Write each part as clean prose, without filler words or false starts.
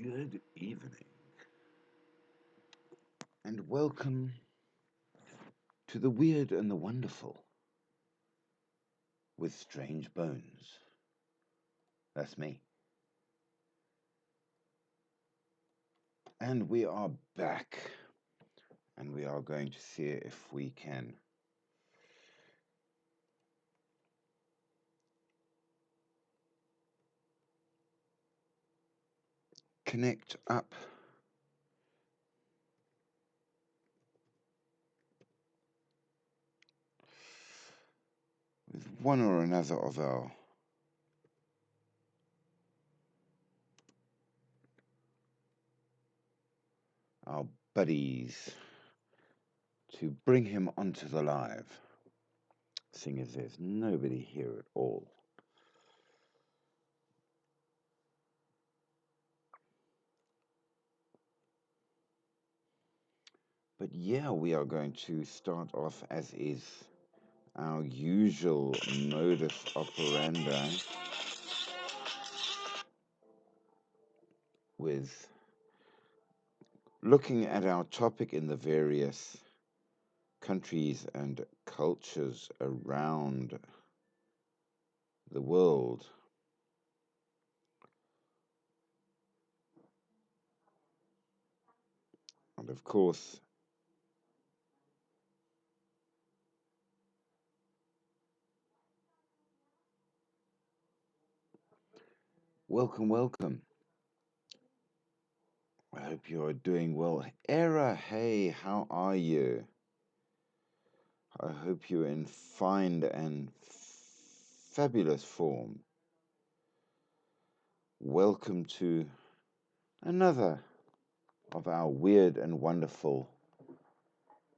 Good evening, and welcome to the Weird and the Wonderful with Strange Bones. That's me. And we are back, and we are going to see if we can connect up with one or another of our buddies to bring him onto the live, seeing as there's nobody here at all. But yeah, we are going to start off as is our usual modus operandi with looking at our topic in the various countries and cultures around the world. And of course, welcome, welcome. I hope you are doing well. Era, hey, how are you? I hope you're in fine and fabulous form. Welcome to another of our weird and wonderful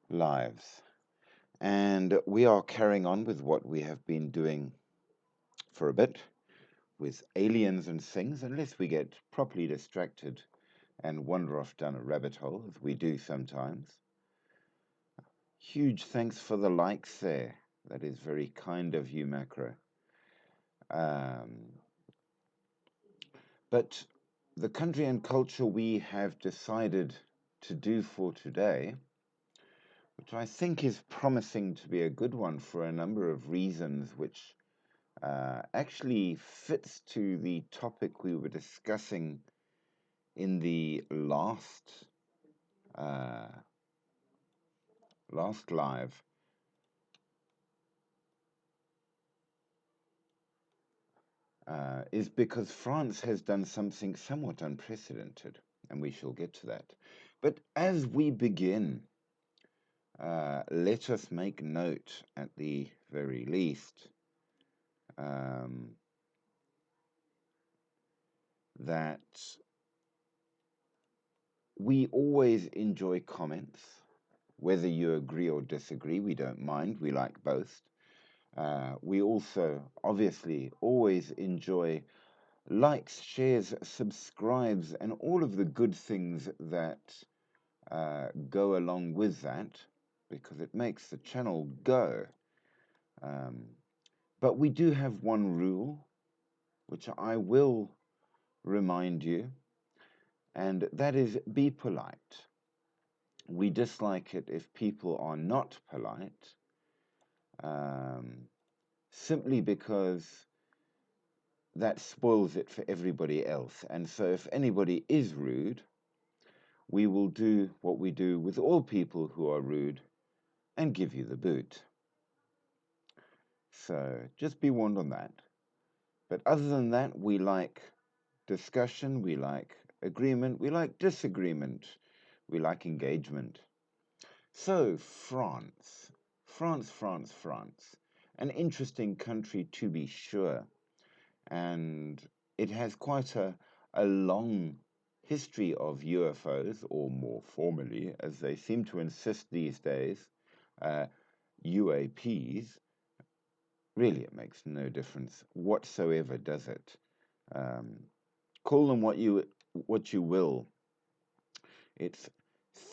lives. And we are carrying on with what we have been doing for a bit with aliens and things, unless we get properly distracted and wander off down a rabbit hole, as we do sometimes. Huge thanks for the likes there. That is very kind of you, Macro. But the country and culture we have decided to do for today, which I think is promising to be a good one for a number of reasons, which actually fits to the topic we were discussing in the last live, is because France has done something somewhat unprecedented, and we shall get to that. But as we begin, let us make note, at the very least, that we always enjoy comments, whether you agree or disagree. We don't mind. We like both. We also, obviously, always enjoy likes, shares, subscribes, and all of the good things that go along with that, because it makes the channel go. But we do have one rule, which I will remind you, and that is be polite. We dislike it if people are not polite, simply because that spoils it for everybody else. And so if anybody is rude, we will do what we do with all people who are rude and give you the boot. So just be warned on that. But other than that, we like discussion, we like agreement, we like disagreement, we like engagement. So France, France, France, France. An interesting country to be sure. And it has quite a long history of UFOs, or more formally, as they seem to insist these days, UAPs. Really, it makes no difference whatsoever, does it? Call them what you will. It's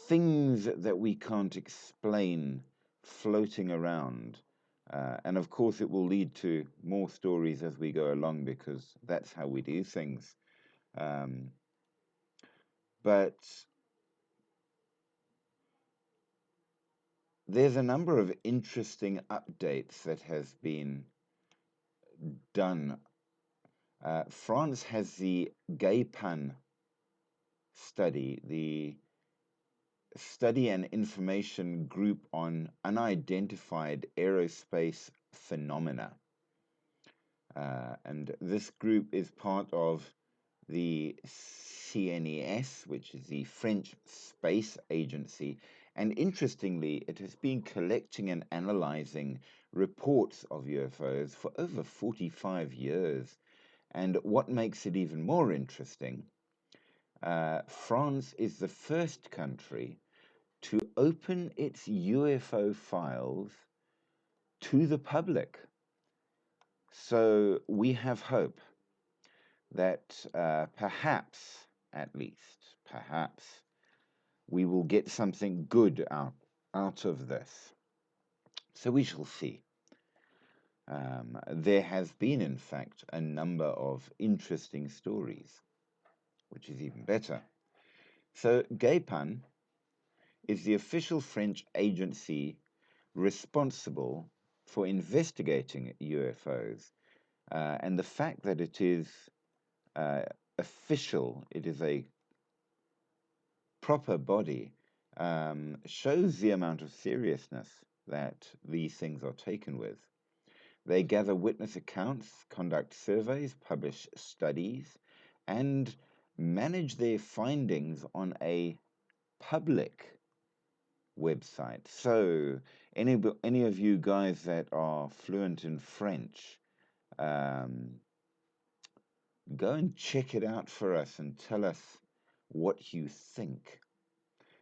things that we can't explain floating around. And of course, it will lead to more stories as we go along, because that's how we do things. But there's a number of interesting updates that has been done. France has the GAIPAN study, the Study and Information Group on Unidentified Aerospace Phenomena. And this group is part of the CNES, which is the French Space Agency. And interestingly, it has been collecting and analyzing reports of UFOs for over 45 years. And what makes it even more interesting, France is the first country to open its UFO files to the public. So we have hope that perhaps, at least, perhaps, we will get something good out of this. So we shall see. There has been, in fact, a number of interesting stories, which is even better. So GAIPAN is the official French agency responsible for investigating UFOs. And the fact that it is official, it is a proper body, shows the amount of seriousness that these things are taken with. They gather witness accounts, conduct surveys, publish studies, and manage their findings on a public website. So, any of you guys that are fluent in French, go and check it out for us and tell us what you think.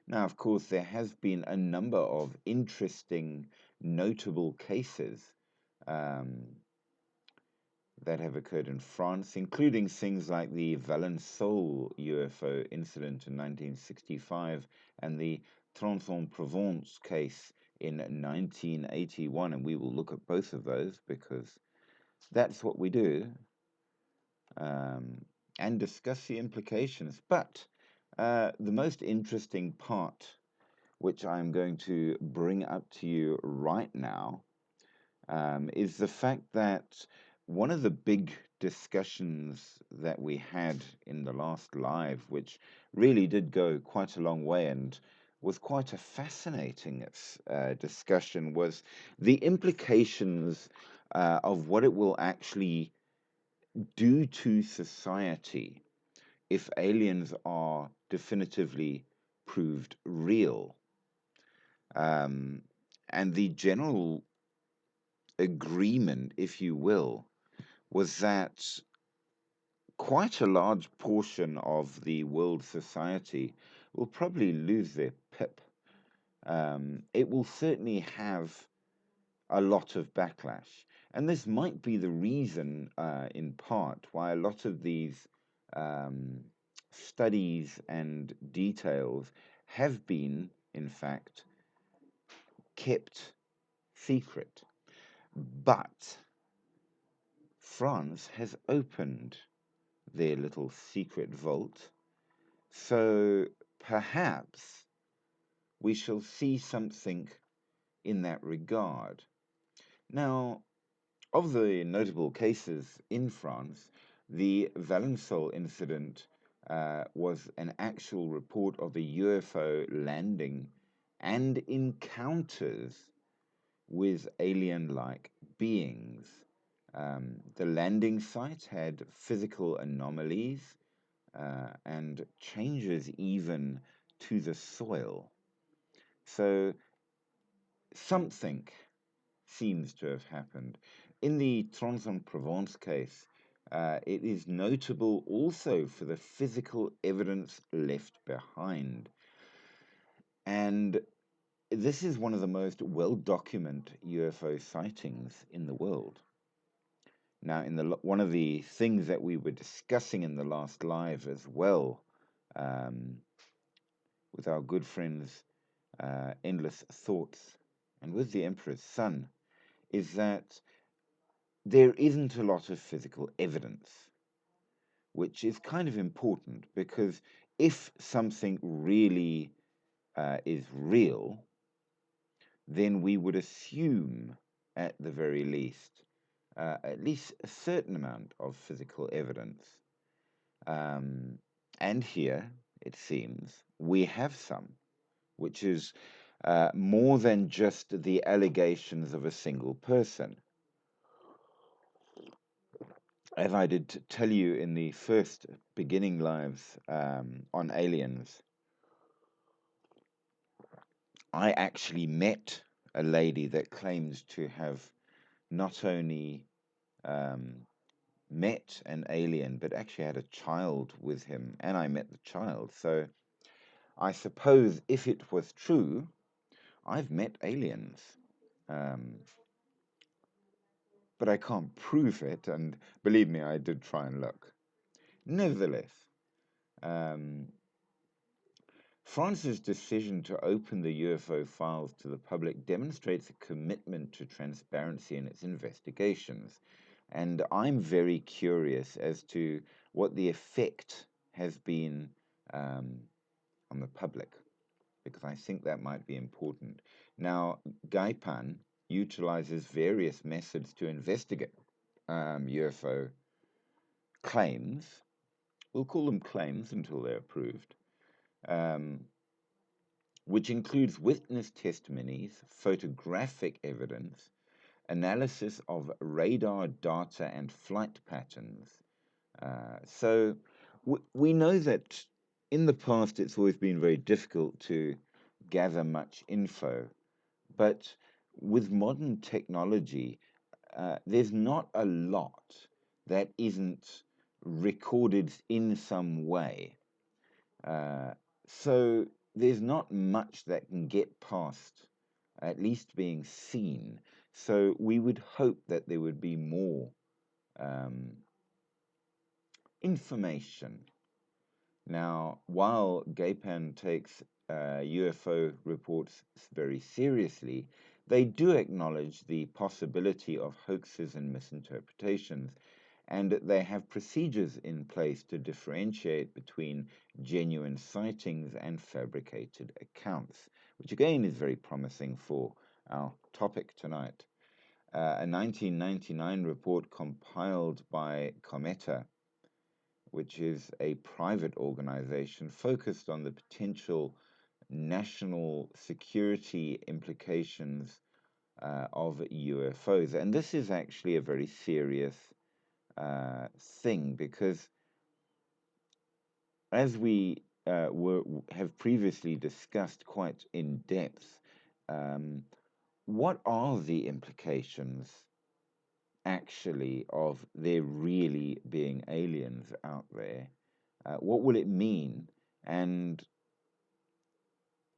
Now, of course, there has been a number of interesting, notable cases that have occurred in France, including things like the Valençol UFO incident in 1965 and the Tronçon-Provence case in 1981. And we will look at both of those because that's what we do, and discuss the implications. But the most interesting part, which I'm going to bring up to you right now, is the fact that one of the big discussions that we had in the last live, which really did go quite a long way and was quite a fascinating discussion, was the implications of what it will actually do to society if aliens are definitively proved real. And the general agreement, if you will, was that quite a large portion of the world society will probably lose their pip. It will certainly have a lot of backlash. And this might be the reason, in part, why a lot of these studies and details have been, in fact, kept secret. But France has opened their little secret vault, so perhaps we shall see something in that regard. Now, of the notable cases in France, the Valençol incident was an actual report of a UFO landing and encounters with alien-like beings. The landing site had physical anomalies and changes even to the soil. So something seems to have happened. In the Tronçon-Provence case, it is notable also for the physical evidence left behind. And this is one of the most well-documented UFO sightings in the world. Now, one of the things that we were discussing in the last live as well, with our good friends Endless Thoughts and with the Emperor's Son, is that there isn't a lot of physical evidence. which is kind of important because if something really is real, then we would assume, at the very least, at least a certain amount of physical evidence. And here, it seems, we have some, which is more than just the allegations of a single person. As I did tell you in the first beginning lives on aliens, I actually met a lady that claims to have not only met an alien, but actually had a child with him, and I met the child. So I suppose if it was true, I've met aliens. Um, but I can't prove it, and believe me, I did try and look. Nevertheless, um, France's decision to open the UFO files to the public demonstrates a commitment to transparency in its investigations. And I'm very curious as to what the effect has been on the public, because I think that might be important. Now, Gaipan utilizes various methods to investigate UFO claims. We'll call them claims until they're proved, which includes witness testimonies, photographic evidence, analysis of radar data, and flight patterns. So we know that in the past it's always been very difficult to gather much info, but with modern technology, there's not a lot that isn't recorded in some way. So there's not much that can get past at least being seen. So we would hope that there would be more um, information. Now, while Gaipan takes UFO reports very seriously, they do acknowledge the possibility of hoaxes and misinterpretations, and they have procedures in place to differentiate between genuine sightings and fabricated accounts, which again is very promising for our topic tonight. A 1999 report compiled by Cometa, which is a private organization focused on the potential national security implications of UFOs. And this is actually a very serious thing because, as we have previously discussed quite in depth, what are the implications actually of there really being aliens out there? What will it mean? And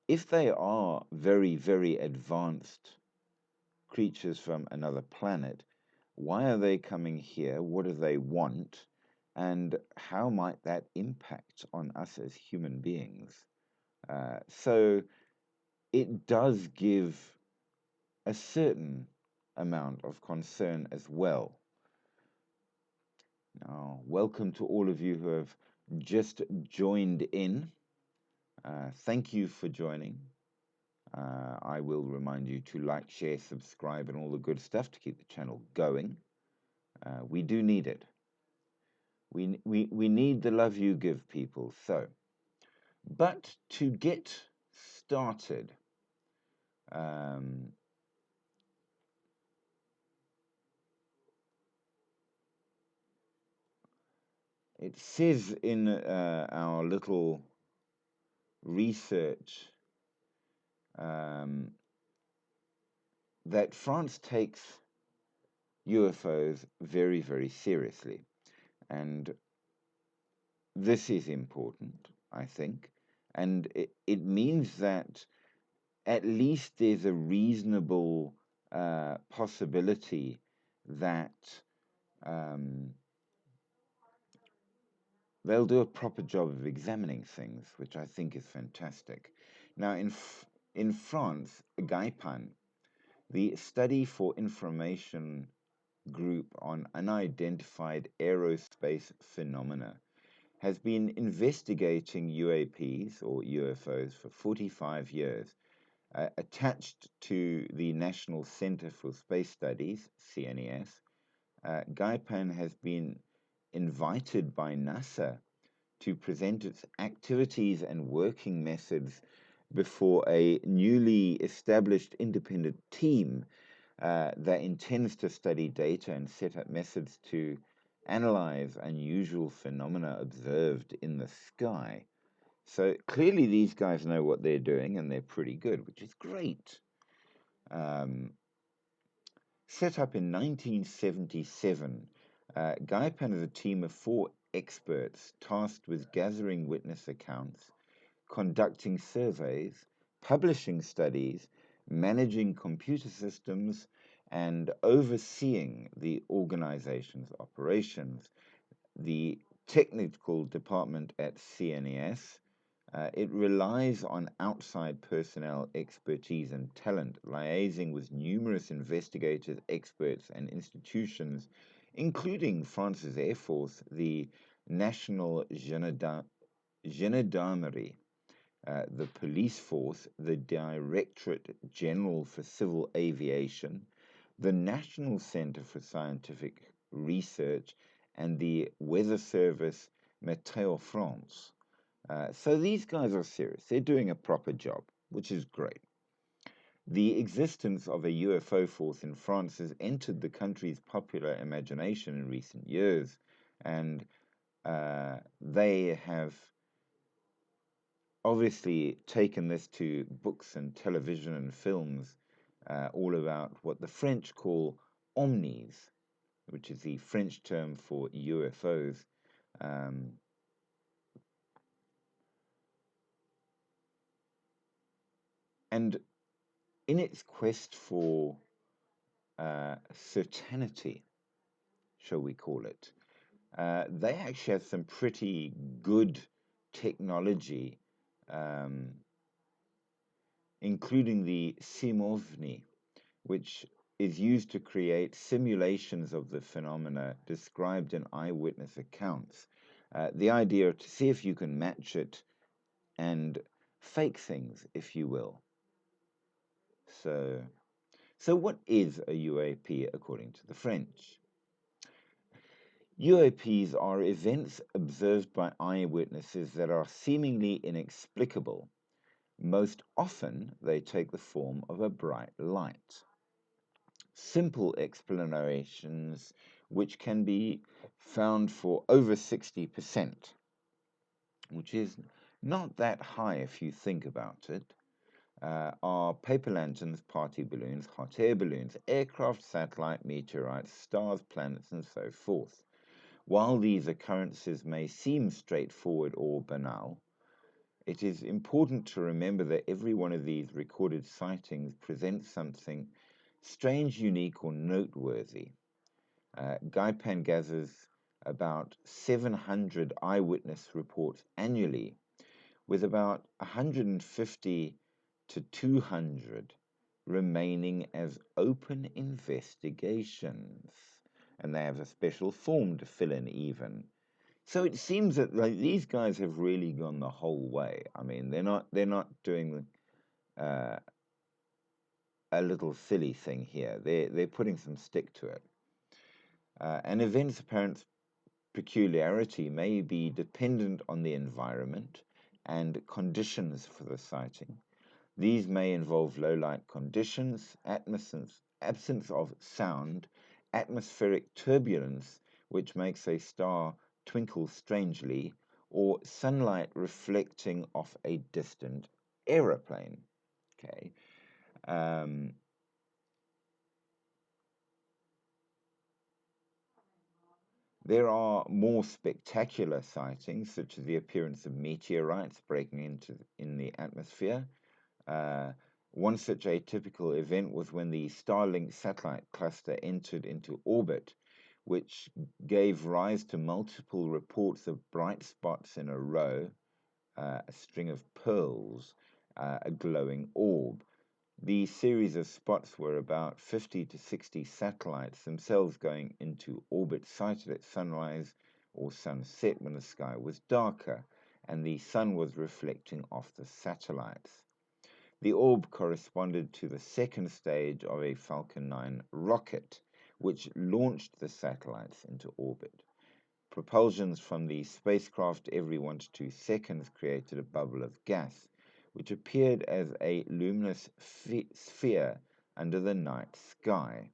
if they are very, very advanced creatures from another planet, why are they coming here? What do they want? And how might that impact on us as human beings? So it does give a certain amount of concern as well. Now, welcome to all of you who have just joined in. Thank you for joining. I will remind you to like, share, subscribe, and all the good stuff to keep the channel going. We do need it. We need the love you give, people. So, but to get started, it says in our little research that France takes UFOs very, very seriously. And this is important, I think. And it means that at least there's a reasonable possibility that they'll do a proper job of examining things, which I think is fantastic. Now, in France, Gaipan, the Study for Information Group on Unidentified Aerospace Phenomena, has been investigating UAPs or UFOs for 45 years. Attached to the National Center for Space Studies, CNES, Gaipan has been invited by NASA to present its activities and working methods before a newly established independent team that intends to study data and set up methods to analyze unusual phenomena observed in the sky. So clearly, these guys know what they're doing and they're pretty good, which is great. Set up in 1977, Gaipan is a team of 4 experts tasked with gathering witness accounts, conducting surveys, publishing studies, managing computer systems, and overseeing the organization's operations. The technical department at CNES, it relies on outside personnel expertise and talent, liaising with numerous investigators, experts, and institutions, including France's Air Force, the National Gendarmerie, the Police Force, the Directorate General for Civil Aviation, the National Center for Scientific Research, and the Weather Service Météo France. So these guys are serious. They're doing a proper job, which is great. The existence of a UFO force in France has entered the country's popular imagination in recent years, and they have obviously taken this to books and television and films, all about what the French call omnis, which is the French term for UFOs. And in its quest for certainty, shall we call it, they actually have some pretty good technology, including the Simovni, which is used to create simulations of the phenomena described in eyewitness accounts. The idea to see if you can match it and fake things, if you will. So what is a UAP according to the French? UAPs are events observed by eyewitnesses that are seemingly inexplicable. Most often, they take the form of a bright light. Simple explanations which can be found for over 60%, which is not that high if you think about it, are paper lanterns, party balloons, hot air balloons, aircraft, satellite, meteorites, stars, planets, and so forth. While these occurrences may seem straightforward or banal, it is important to remember that every one of these recorded sightings presents something strange, unique, or noteworthy. Gaipan gathers about 700 eyewitness reports annually, with about 150 to 200 remaining as open investigations. And they have a special form to fill in even. So it seems that these guys have really gone the whole way. I mean, they're not doing a little silly thing here. They're putting some stick to it. An event's apparent peculiarity may be dependent on the environment and conditions for the sighting. These may involve low light conditions, absence of sound, atmospheric turbulence, which makes a star twinkle strangely, or sunlight reflecting off a distant aeroplane. Okay. There are more spectacular sightings, such as the appearance of meteorites breaking in the atmosphere. One such atypical event was when the Starlink satellite cluster entered into orbit, which gave rise to multiple reports of bright spots in a row, a string of pearls, a glowing orb. The series of spots were about 50 to 60 satellites themselves going into orbit, sighted at sunrise or sunset when the sky was darker and the sun was reflecting off the satellites. The orb corresponded to the second stage of a Falcon 9 rocket, which launched the satellites into orbit. Propulsions from the spacecraft every 1 to 2 seconds created a bubble of gas, which appeared as a luminous sphere under the night sky.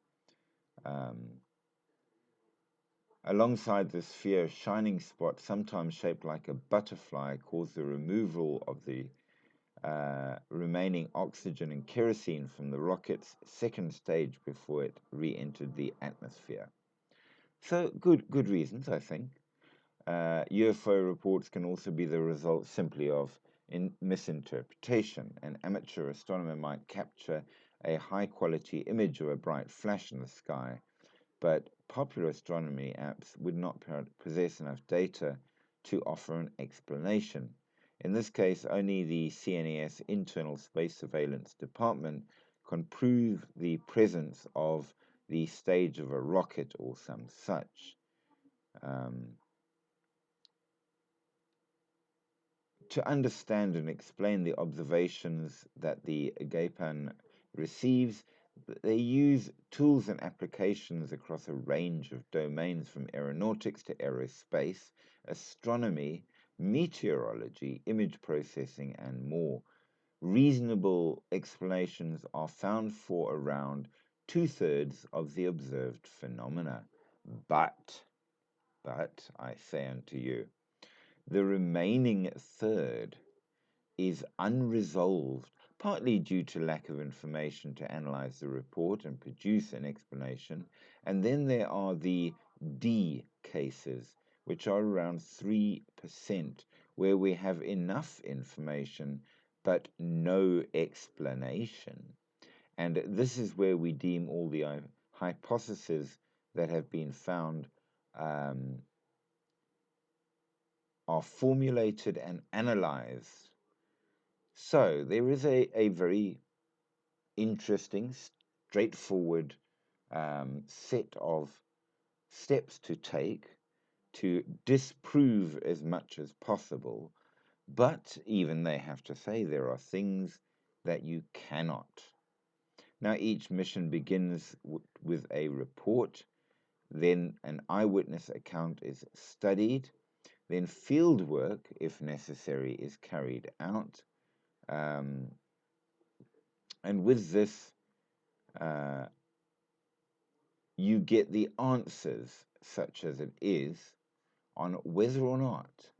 Alongside the sphere, a shining spot, sometimes shaped like a butterfly, caused the removal of the remaining oxygen and kerosene from the rocket's second stage before it re-entered the atmosphere. So good reasons, I think. UFO reports can also be the result simply of misinterpretation. An amateur astronomer might capture a high-quality image of a bright flash in the sky, but popular astronomy apps would not possess enough data to offer an explanation. In this case, only the CNES Internal Space Surveillance Department can prove the presence of the stage of a rocket or some such. To understand and explain the observations that the GAPAN receives, they use tools and applications across a range of domains from aeronautics to aerospace, astronomy, meteorology, image processing, and more. Reasonable explanations are found for around 2/3 of the observed phenomena. But, I say unto you, the remaining third is unresolved, partly due to lack of information to analyze the report and produce an explanation. And then there are the D cases, which are around 3%, where we have enough information but no explanation. And this is where we deem all the hypotheses that have been found are formulated and analyzed. So there is a very interesting, straightforward set of steps to take to disprove as much as possible. But even they have to say there are things that you cannot. Now, each mission begins with a report, then an eyewitness account is studied, then field work, if necessary, is carried out. And with this, you get the answers, such as it is, on whether or not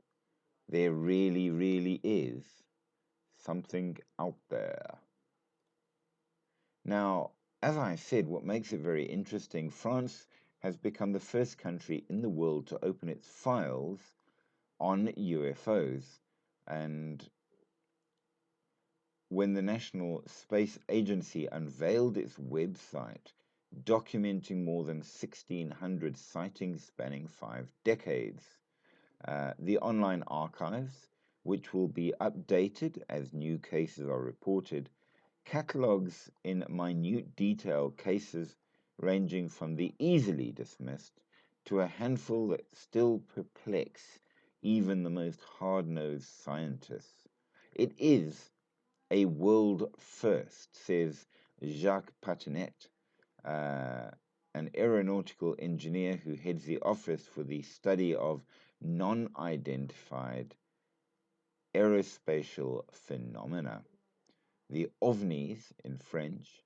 there really is something out there. Now, as I said, what makes it very interesting, France has become the first country in the world to open its files on UFOs. And when the National Space Agency unveiled its website, documenting more than 1,600 sightings spanning 5 decades, the online archives, which will be updated as new cases are reported, catalogues in minute detail cases ranging from the easily dismissed to a handful that still perplex even the most hard-nosed scientists. It is a world first, says Jacques Patinet, an aeronautical engineer who heads the Office for the Study of Non-Identified Aerospatial Phenomena. The OVNIs, in French,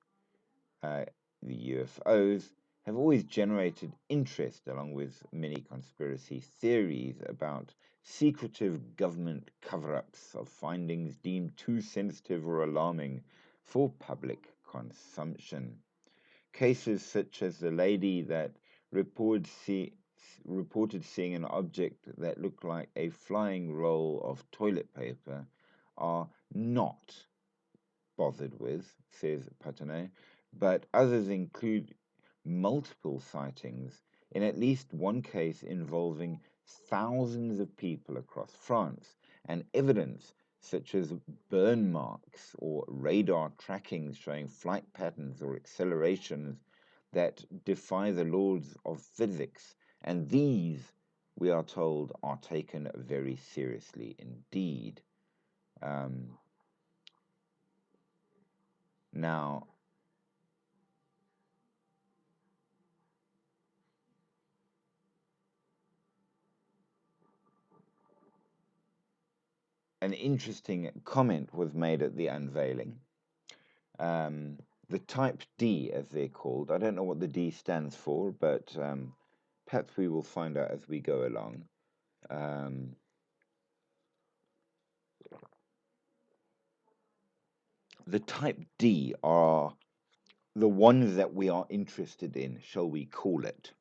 the UFOs, have always generated interest, along with many conspiracy theories about secretive government cover-ups of findings deemed too sensitive or alarming for public consumption. Cases such as the lady that reported seeing an object that looked like a flying roll of toilet paper are not bothered with, says Patinet, but others include multiple sightings in at least one case involving thousands of people across France, and evidence such as burn marks or radar tracking showing flight patterns or accelerations that defy the laws of physics. And these we are told, are taken very seriously indeed. Now, an interesting comment was made at the unveiling. The Type D, as they're called, I don't know what the D stands for, but perhaps we will find out as we go along. The Type D are the ones that we are interested in, shall we call it.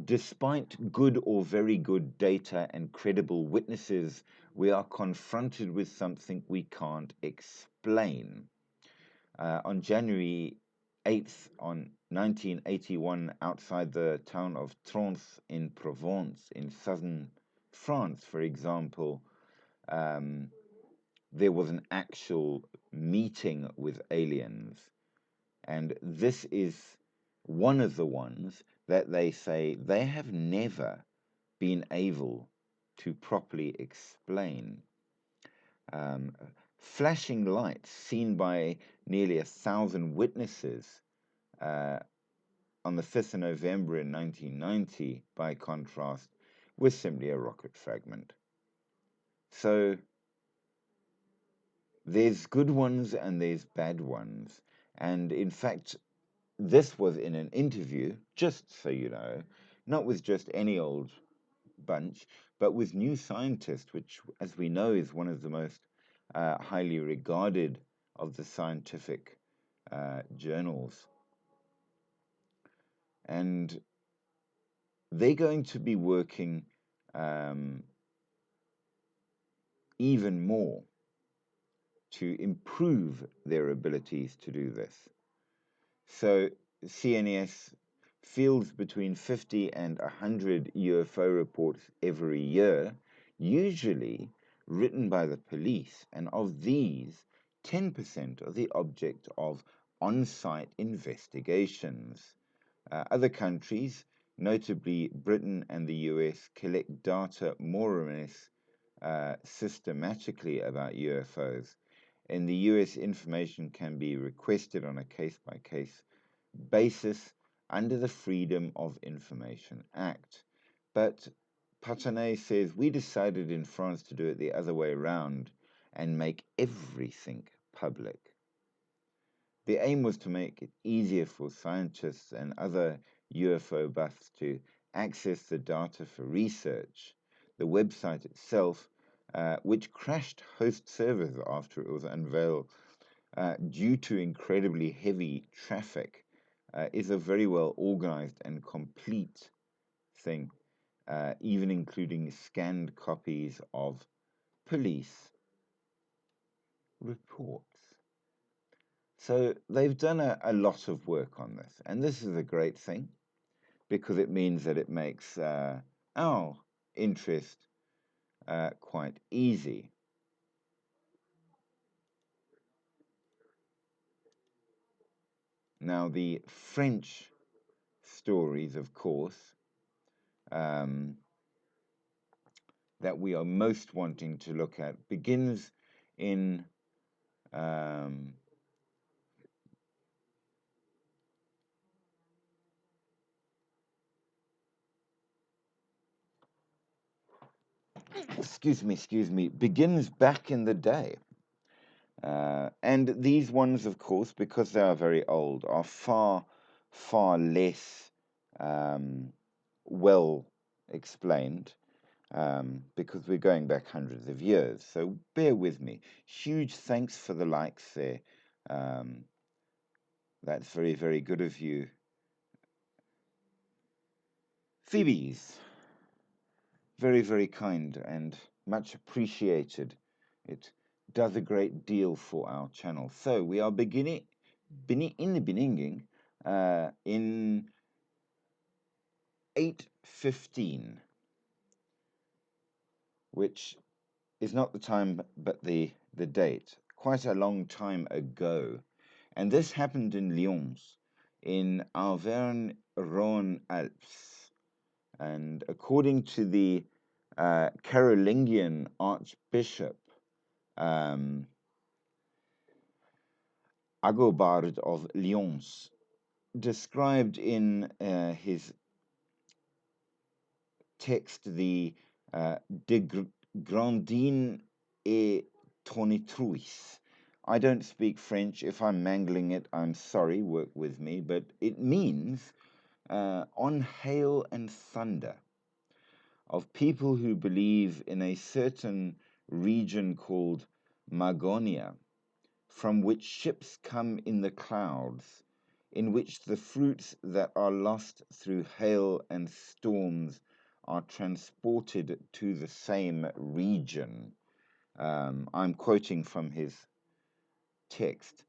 Despite good or very good data and credible witnesses, we are confronted with something we can't explain. On January 8th, on 1981, outside the town of Trans in Provence, in southern France, for example, there was an actual meeting with aliens. And this is one of the ones that they say they have never been able to properly explain. Flashing lights seen by nearly 1,000 witnesses on the 5th of November in 1990, by contrast, was simply a rocket fragment. So there's good ones and there's bad ones. And in fact, this was in an interview, just so you know, not with just any old bunch, but with New Scientist, which, as we know, is one of the most highly regarded of the scientific journals. And they're going to be working even more to improve their abilities to do this. So CNES fields between 50 and 100 UFO reports every year, usually written by the police, and of these, 10% are the object of on-site investigations. Other countries, notably Britain and the US, collect data more or less systematically about UFOs. In the US, information can be requested on a case-by-case basis under the Freedom of Information Act. But Patanet says, we decided in France to do it the other way around and make everything public. The aim was to make it easier for scientists and other UFO buffs to access the data for research. The website itself, which crashed host servers after it was unveiled due to incredibly heavy traffic, is a very well organized and complete thing, even including scanned copies of police reports. So they've done a lot of work on this, and this is a great thing because it means that it makes our interest quite easy. Now, the French stories, of course, that we are most wanting to look at begins in excuse me, begins back in the day. And these ones, of course, because they are very old, are far, far less well explained because we're going back hundreds of years. So bear with me. Huge thanks for the likes there. That's very, very good of you. Phoebe's. Very, very kind and much appreciated. It does a great deal for our channel. So we are beginning in the beginning in 8:15, which is not the time but the date. Quite a long time ago, and this happened in Lyons, in Auvergne-Rhône-Alpes. And according to the Carolingian Archbishop um, Agobard of Lyons, described in his text the De Grandine et Tonitruis. I don't speak French. If I'm mangling it, I'm sorry, work with me, but it means on hail and thunder, of people who believe in a certain region called Magonia, from which ships come in the clouds, in which the fruits that are lost through hail and storms are transported to the same region. I'm quoting from his text.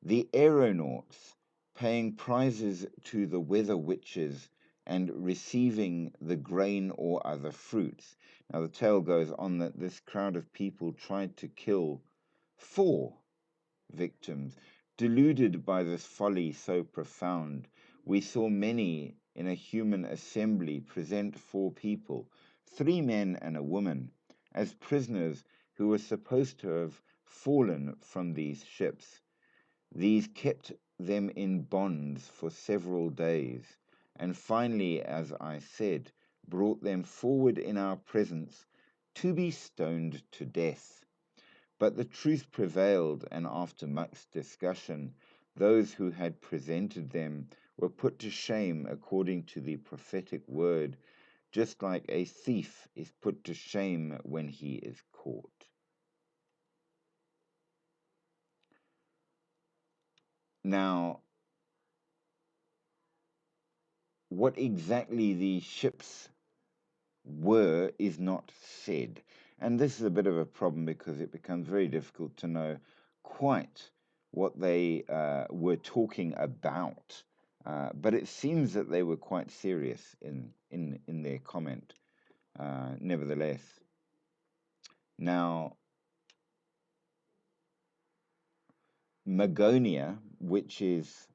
The aeronauts, paying prizes to the weather witches and receiving the grain or other fruits. Now, the tale goes on that this crowd of people tried to kill 4 victims. Deluded by this folly so profound, we saw many in a human assembly present 4 people, 3 men and a woman, as prisoners who were supposed to have fallen from these ships. These kept them in bonds for several days, and finally, as I said, brought them forward in our presence to be stoned to death. But the truth prevailed, and after much discussion, those who had presented them were put to shame according to the prophetic word, just like a thief is put to shame when he is caught. Now, what exactly the ships were is not said. And this is a bit of a problem because it becomes very difficult to know quite what they were talking about. But it seems that they were quite serious in their comment, nevertheless. Now, Magonia, which is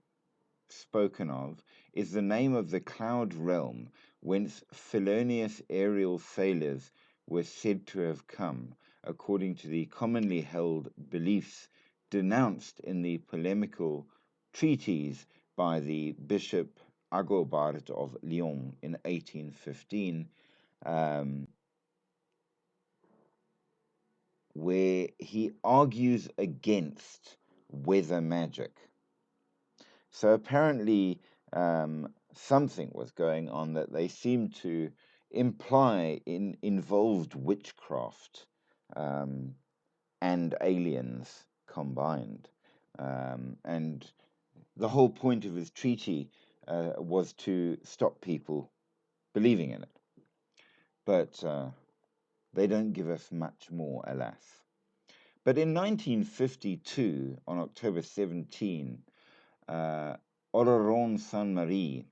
spoken of, is the name of the cloud realm whence felonious aerial sailors were said to have come, according to the commonly held beliefs denounced in the polemical treatise by the Bishop Agobard of Lyon in 1815, where he argues against weather magic. So apparently, something was going on that they seemed to imply involved witchcraft and aliens combined. And the whole point of his treaty was to stop people believing in it. But they don't give us much more, alas. But in 1952, on October 17, Oloron Sainte-Marie,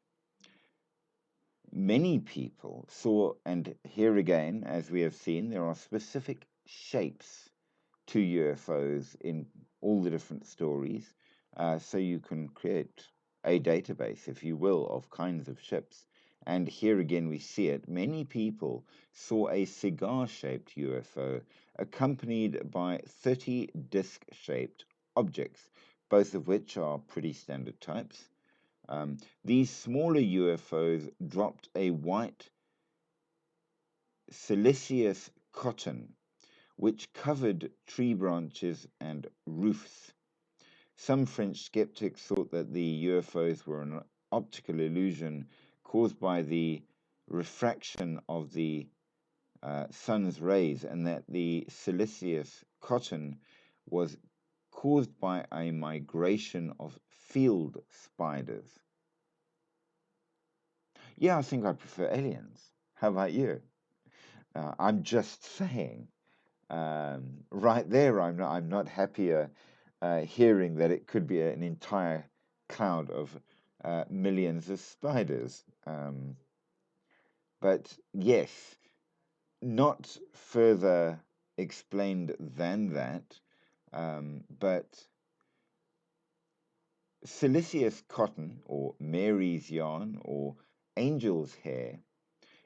many people saw, and here again, as we have seen, there are specific shapes to UFOs in all the different stories. So you can create a database, if you will, of kinds of ships. And here again, we see it. Many people saw a cigar shaped UFO accompanied by 30 disc shaped objects, both of which are pretty standard types. These smaller UFOs dropped a white siliceous cotton which covered tree branches and roofs. Some French skeptics thought that the UFOs were an optical illusion caused by the refraction of the sun's rays, and that the siliceous cotton was caused by a migration of field spiders. Yeah, I think I prefer aliens. How about you? I'm just saying. Right there, I'm not happier hearing that it could be an entire cloud of millions of spiders. But yes, not further explained than that. But siliceous cotton, or Mary's yarn, or angel's hair,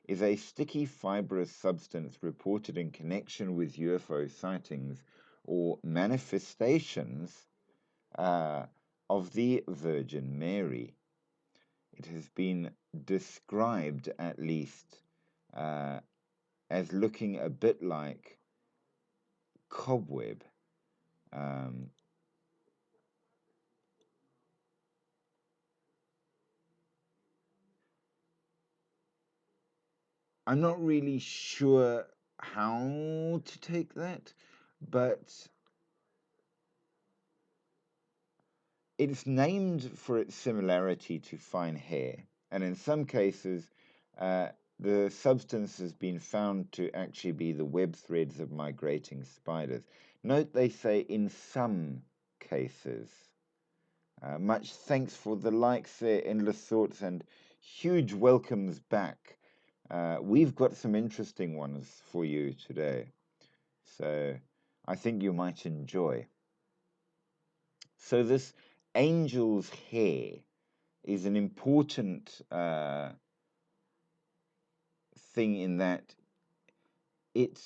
is a sticky fibrous substance reported in connection with UFO sightings or manifestations of the Virgin Mary. It has been described, at least, as looking a bit like cobweb. Um, I'm not really sure how to take that, but it's named for its similarity to fine hair, and in some cases, the substance has been found to actually be the web threads of migrating spiders. Note they say in some cases. Much thanks for the likes there, endless thoughts, and huge welcomes back. We've got some interesting ones for you today, so I think you might enjoy. So this angel's hair is an important thing in that it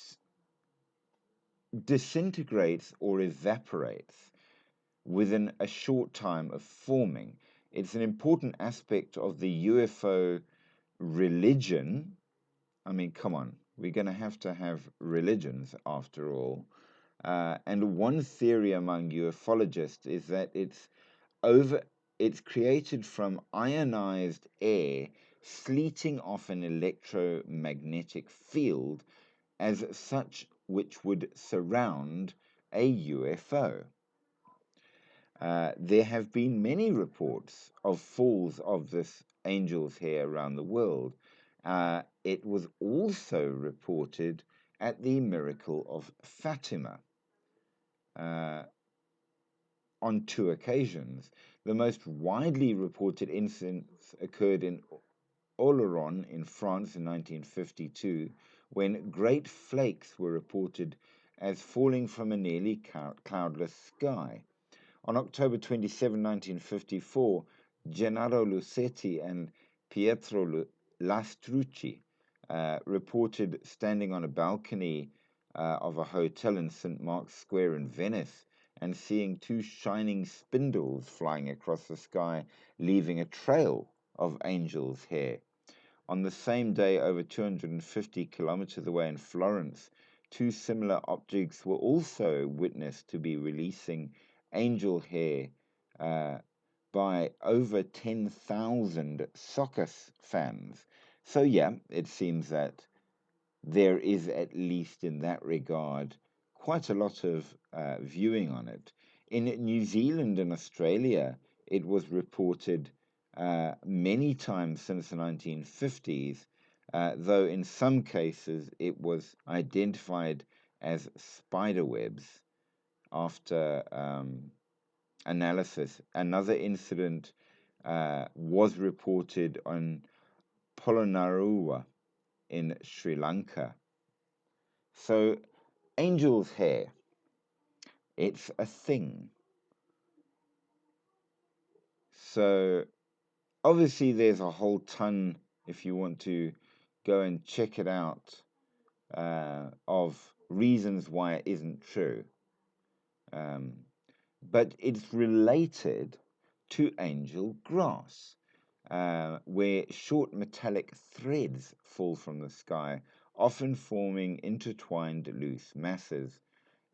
disintegrates or evaporates within a short time of forming. It's an important aspect of the UFO religion. I mean, come on, we're going to have religions after all. And one theory among ufologists is that it's created from ionized air sleeting off an electromagnetic field as such which would surround a UFO. There have been many reports of falls of this angel's hair around the world. It was also reported at the miracle of Fatima on 2 occasions. The most widely reported incidents occurred in Oloron in France in 1952, when great flakes were reported as falling from a nearly cloudless sky. On October 27, 1954, Gennaro Lucetti and Pietro Lastrucci reported standing on a balcony of a hotel in St. Mark's Square in Venice and seeing 2 shining spindles flying across the sky, leaving a trail of angel's hair. On the same day, over 250 kilometers away in Florence, 2 similar objects were also witnessed to be releasing angel hair by over 10,000 soccer fans. So, yeah, it seems that there is, at least in that regard, quite a lot of viewing on it. In New Zealand and Australia, it was reported many times since the 1950s, though in some cases it was identified as spider webs after analysis. Another incident was reported on Polonnaruwa in Sri Lanka. So, angel's hair, it's a thing. So, obviously, there's a whole ton, if you want to go and check it out, of reasons why it isn't true. But it's related to angel grass, where short metallic threads fall from the sky, often forming intertwined loose masses.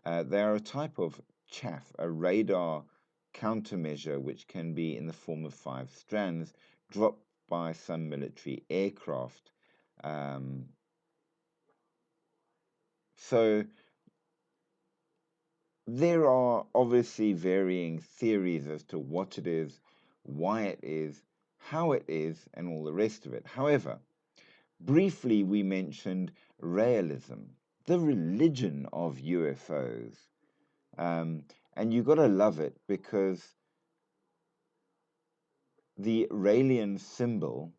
They are a type of chaff, a radar countermeasure, which can be in the form of 5 strands dropped by some military aircraft. So there are obviously varying theories as to what it is, why it is, how it is, and all the rest of it. However, briefly we mentioned realism, the religion of UFOs. And you got to love it because the Raelian symbol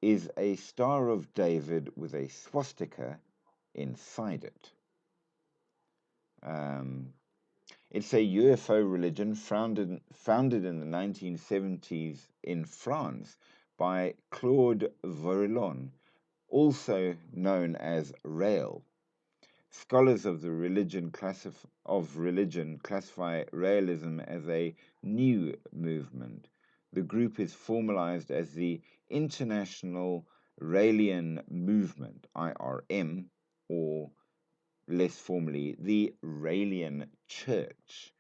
is a Star of David with a swastika inside it. It's a UFO religion founded in the 1970s in France by Claude Vorilhon, also known as Rael. Scholars of religion classify Raelism as a new movement. The group is formalized as the International Raelian Movement, IRM, or less formally, the Raelian Church.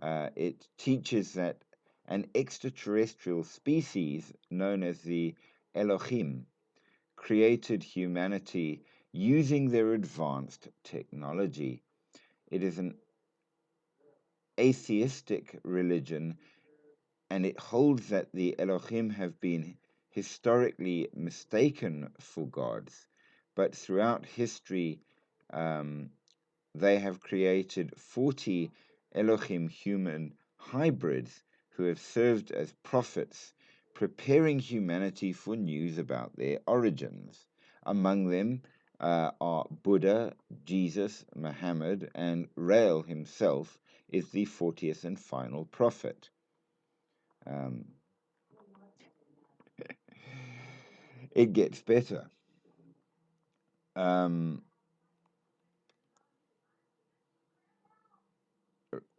It teaches that an extraterrestrial species known as the Elohim created humanity using their advanced technology. It is an atheistic religion, and it holds that the Elohim have been historically mistaken for gods, but throughout history, they have created 40 Elohim human hybrids who have served as prophets, preparing humanity for news about their origins. Among them are Buddha, Jesus, Muhammad, and Rael himself is the 40th and final prophet. It gets better.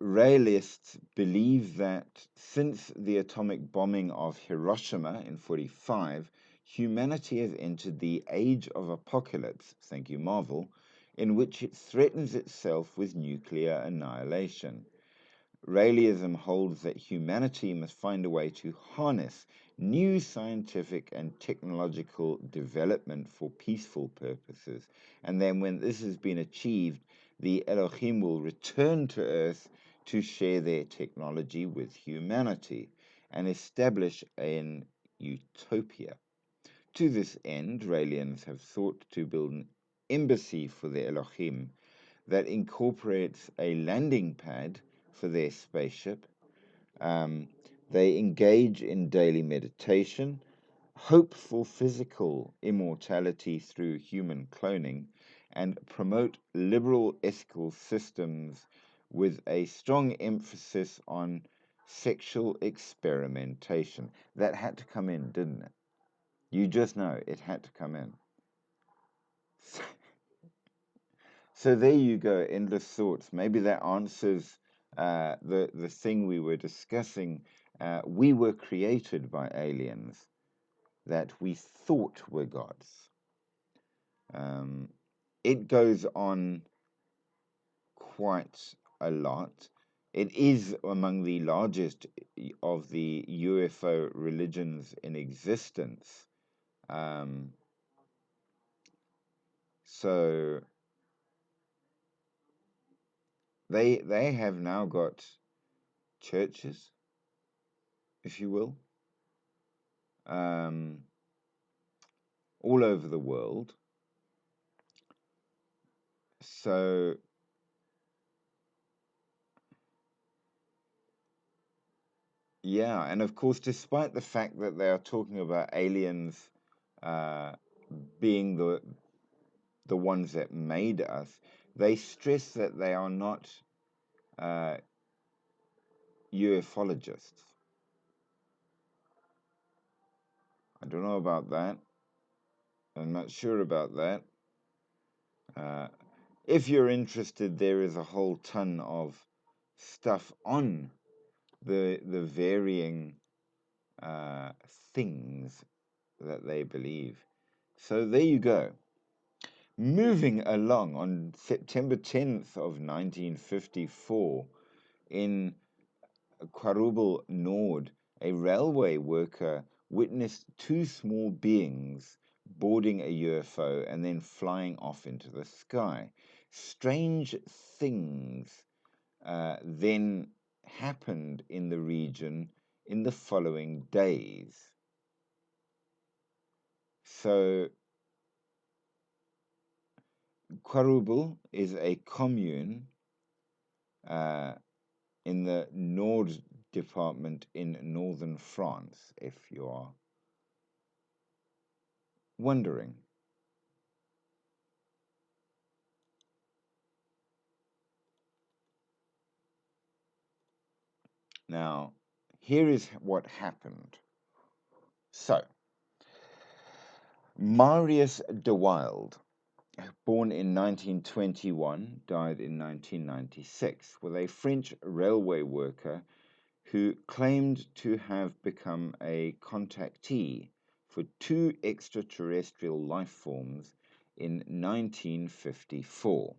Raelists believe that since the atomic bombing of Hiroshima in 1945, humanity has entered the age of apocalypse, thank you, Marvel, in which it threatens itself with nuclear annihilation. Raelism holds that humanity must find a way to harness new scientific and technological development for peaceful purposes. And then when this has been achieved, the Elohim will return to Earth to share their technology with humanity and establish an utopia. To this end, Raelians have sought to build an embassy for the Elohim that incorporates a landing pad for their spaceship. They engage in daily meditation, hope for physical immortality through human cloning, and promote liberal ethical systems with a strong emphasis on sexual experimentation. That had to come in, didn't it? You just know it had to come in. So there you go, endless thoughts. Maybe that answers the thing we were discussing. We were created by aliens that we thought were gods. It goes on quite a lot. It is among the largest of the UFO religions in existence. So they have now got churches, if you will, all over the world. So yeah, and of course, despite the fact that they are talking about aliens being the ones that made us, they stress that they are not ufologists. I don't know about that. I'm not sure about that. If you're interested, there is a whole ton of stuff on the varying things that they believe. So there you go. Moving along, on September 10th of 1954, in Quarubel Nord, a railway worker witnessed two small beings boarding a UFO and then flying off into the sky. Strange things then happened in the region in the following days. So Quarubel is a commune in the Nord department in northern France, if you are wondering. Now, here is what happened. So, Marius de Wilde, born in 1921, died in 1996, was a French railway worker who claimed to have become a contactee for two extraterrestrial life forms in 1954.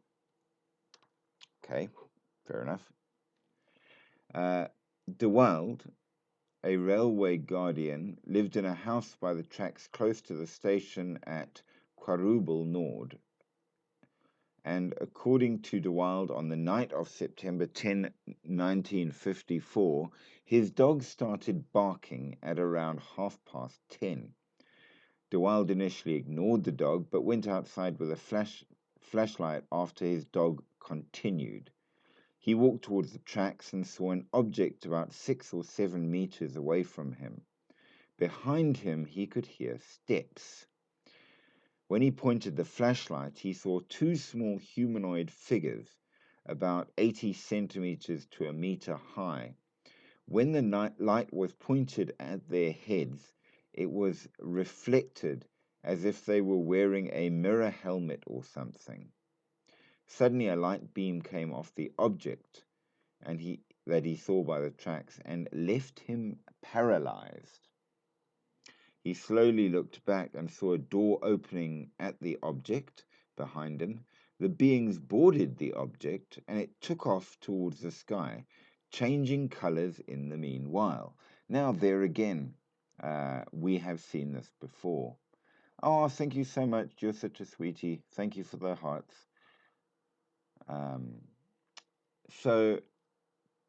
Okay, fair enough. De Wilde, a railway guardian, lived in a house by the tracks close to the station at Quarubel Nord. And according to De Wilde, on the night of September 10, 1954, his dog started barking at around 10:30. De Wilde initially ignored the dog, but went outside with a flashlight after his dog continued. He walked towards the tracks and saw an object about 6 or 7 meters away from him. Behind him, he could hear steps. When he pointed the flashlight, he saw two small humanoid figures, about 80 centimeters to a meter high. When the light was pointed at their heads, it was reflected as if they were wearing a mirror helmet or something. Suddenly, a light beam came off the object that he saw by the tracks and left him paralyzed. He slowly looked back and saw a door opening at the object behind him. The beings boarded the object and it took off towards the sky, changing colors in the meanwhile. Now, there again, we have seen this before. Oh, thank you so much. You're such a sweetie. Thank you for the hearts. So,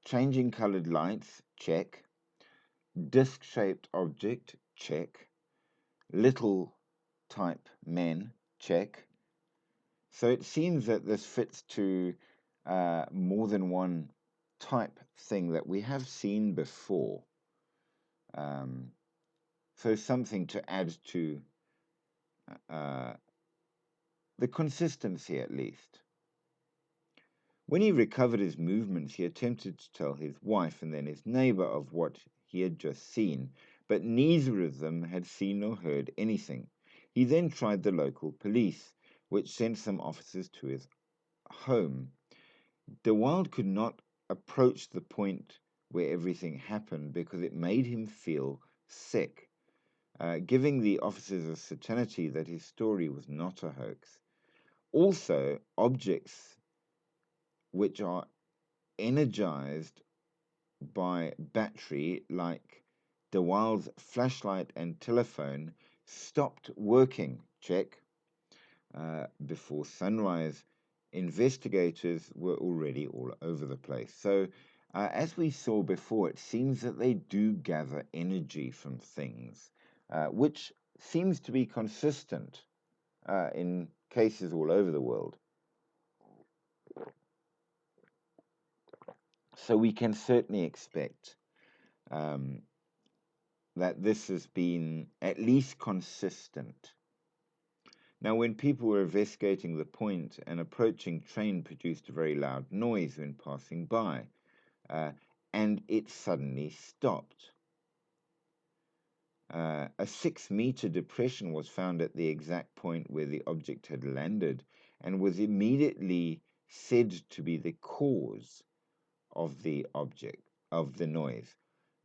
changing colored lights, check. Disc-shaped object, check. Little type men, check. So it seems that this fits to more than one type thing that we have seen before. So something to add to the consistency, at least. When he recovered his movements, he attempted to tell his wife and then his neighbor of what he had just seen, but neither of them had seen or heard anything. He then tried the local police, which sent some officers to his home. De Wilde could not approach the point where everything happened because it made him feel sick, giving the officers a certainty that his story was not a hoax. Also, objects which are energized by battery, like De Wilde's flashlight and telephone, stopped working, check. Before sunrise, investigators were already all over the place. So, as we saw before, it seems that they do gather energy from things, which seems to be consistent in cases all over the world. So we can certainly expect that this has been at least consistent. Now, when people were investigating the point, an approaching train produced a very loud noise when passing by, and it suddenly stopped. A 6-meter depression was found at the exact point where the object had landed and was immediately said to be the cause of the noise.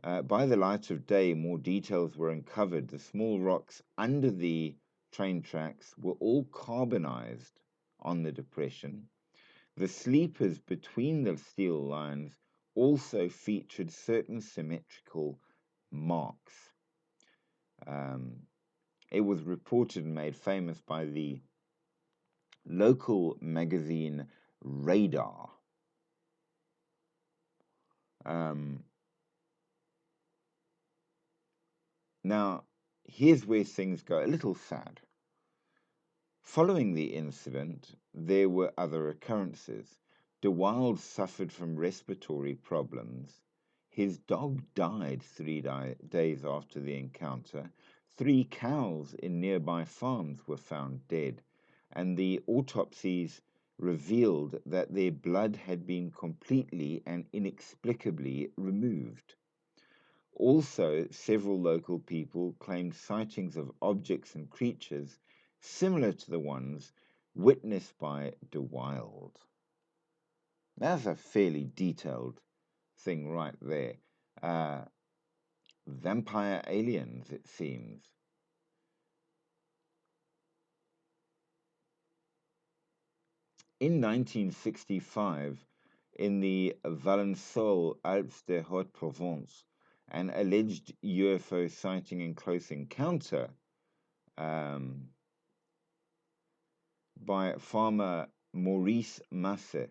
By the light of day, more details were uncovered. The small rocks under the train tracks were all carbonized on the depression. The sleepers between the steel lines also featured certain symmetrical marks. It was reported and made famous by the local magazine Radar. Now, here's where things go a little sad. Following the incident, there were other occurrences. De Wilde suffered from respiratory problems. His dog died 3 days after the encounter. 3 cows in nearby farms were found dead, and the autopsies revealed that their blood had been completely and inexplicably removed. Also, several local people claimed sightings of objects and creatures similar to the ones witnessed by de Wilde. That's a fairly detailed thing right there. Vampire aliens, it seems. In 1965, in the Valençol Alpes de Haute-Provence, an alleged UFO sighting and close encounter by farmer Maurice Masse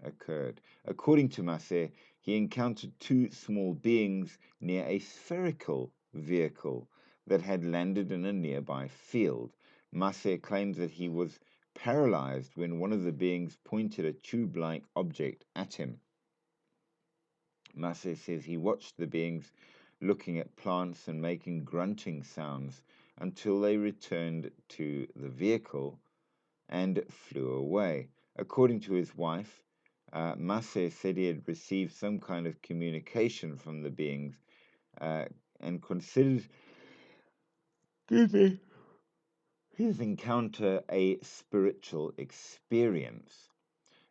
occurred. According to Masse, he encountered two small beings near a spherical vehicle that had landed in a nearby field. Masse claims that he was paralyzed when one of the beings pointed a tube-like object at him. Masse says he watched the beings looking at plants and making grunting sounds until they returned to the vehicle and flew away. According to his wife, Masse said he had received some kind of communication from the beings and considered his encounter a spiritual experience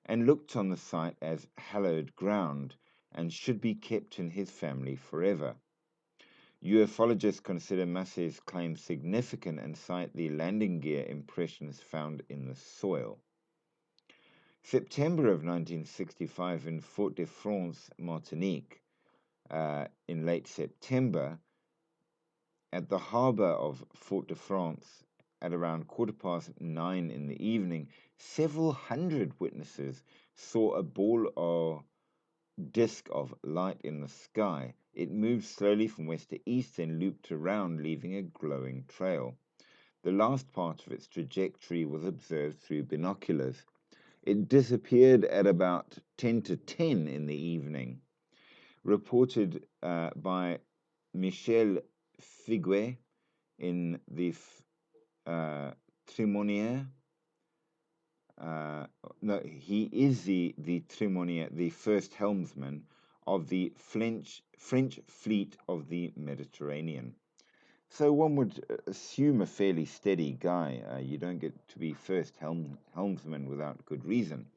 and looked on the site as hallowed ground and should be kept in his family forever. Ufologists consider Masse's claim significant and cite the landing gear impressions found in the soil. September of 1965 in Fort-de-France, Martinique, in late September, at the harbour of Fort-de-France, at around 9:15 in the evening, several hundred witnesses saw a ball or disk of light in the sky. It moved slowly from west to east, then looped around, leaving a glowing trail. The last part of its trajectory was observed through binoculars. It disappeared at about 10 to 10 in the evening. Reported by Michel Figuet in the Timonier. No, he is the Timonier, the first helmsman of the French fleet of the Mediterranean. So one would assume a fairly steady guy. You don't get to be first helmsman without good reason.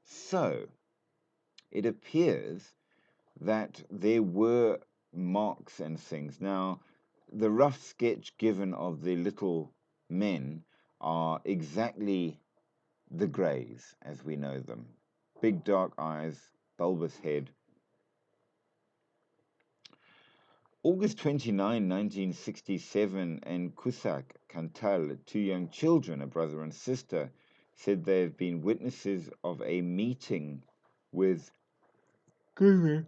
So it appears that there were marks and things. Now, the rough sketch given of the little men are exactly the Greys as we know them. Big dark eyes, bulbous head. August 29, 1967, and Cusack Cantal, two young children, a brother and sister, said they have been witnesses of a meeting with a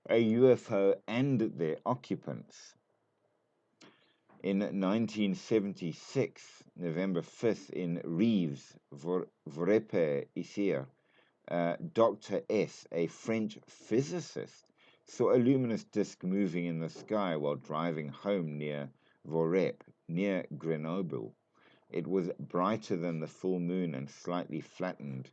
UFO and their occupants. In 1976, November 5th, in Reeves, Voreppe, Isère, Dr. S., a French physicist, saw a luminous disk moving in the sky while driving home near Voreppe, near Grenoble. It was brighter than the full moon and slightly flattened.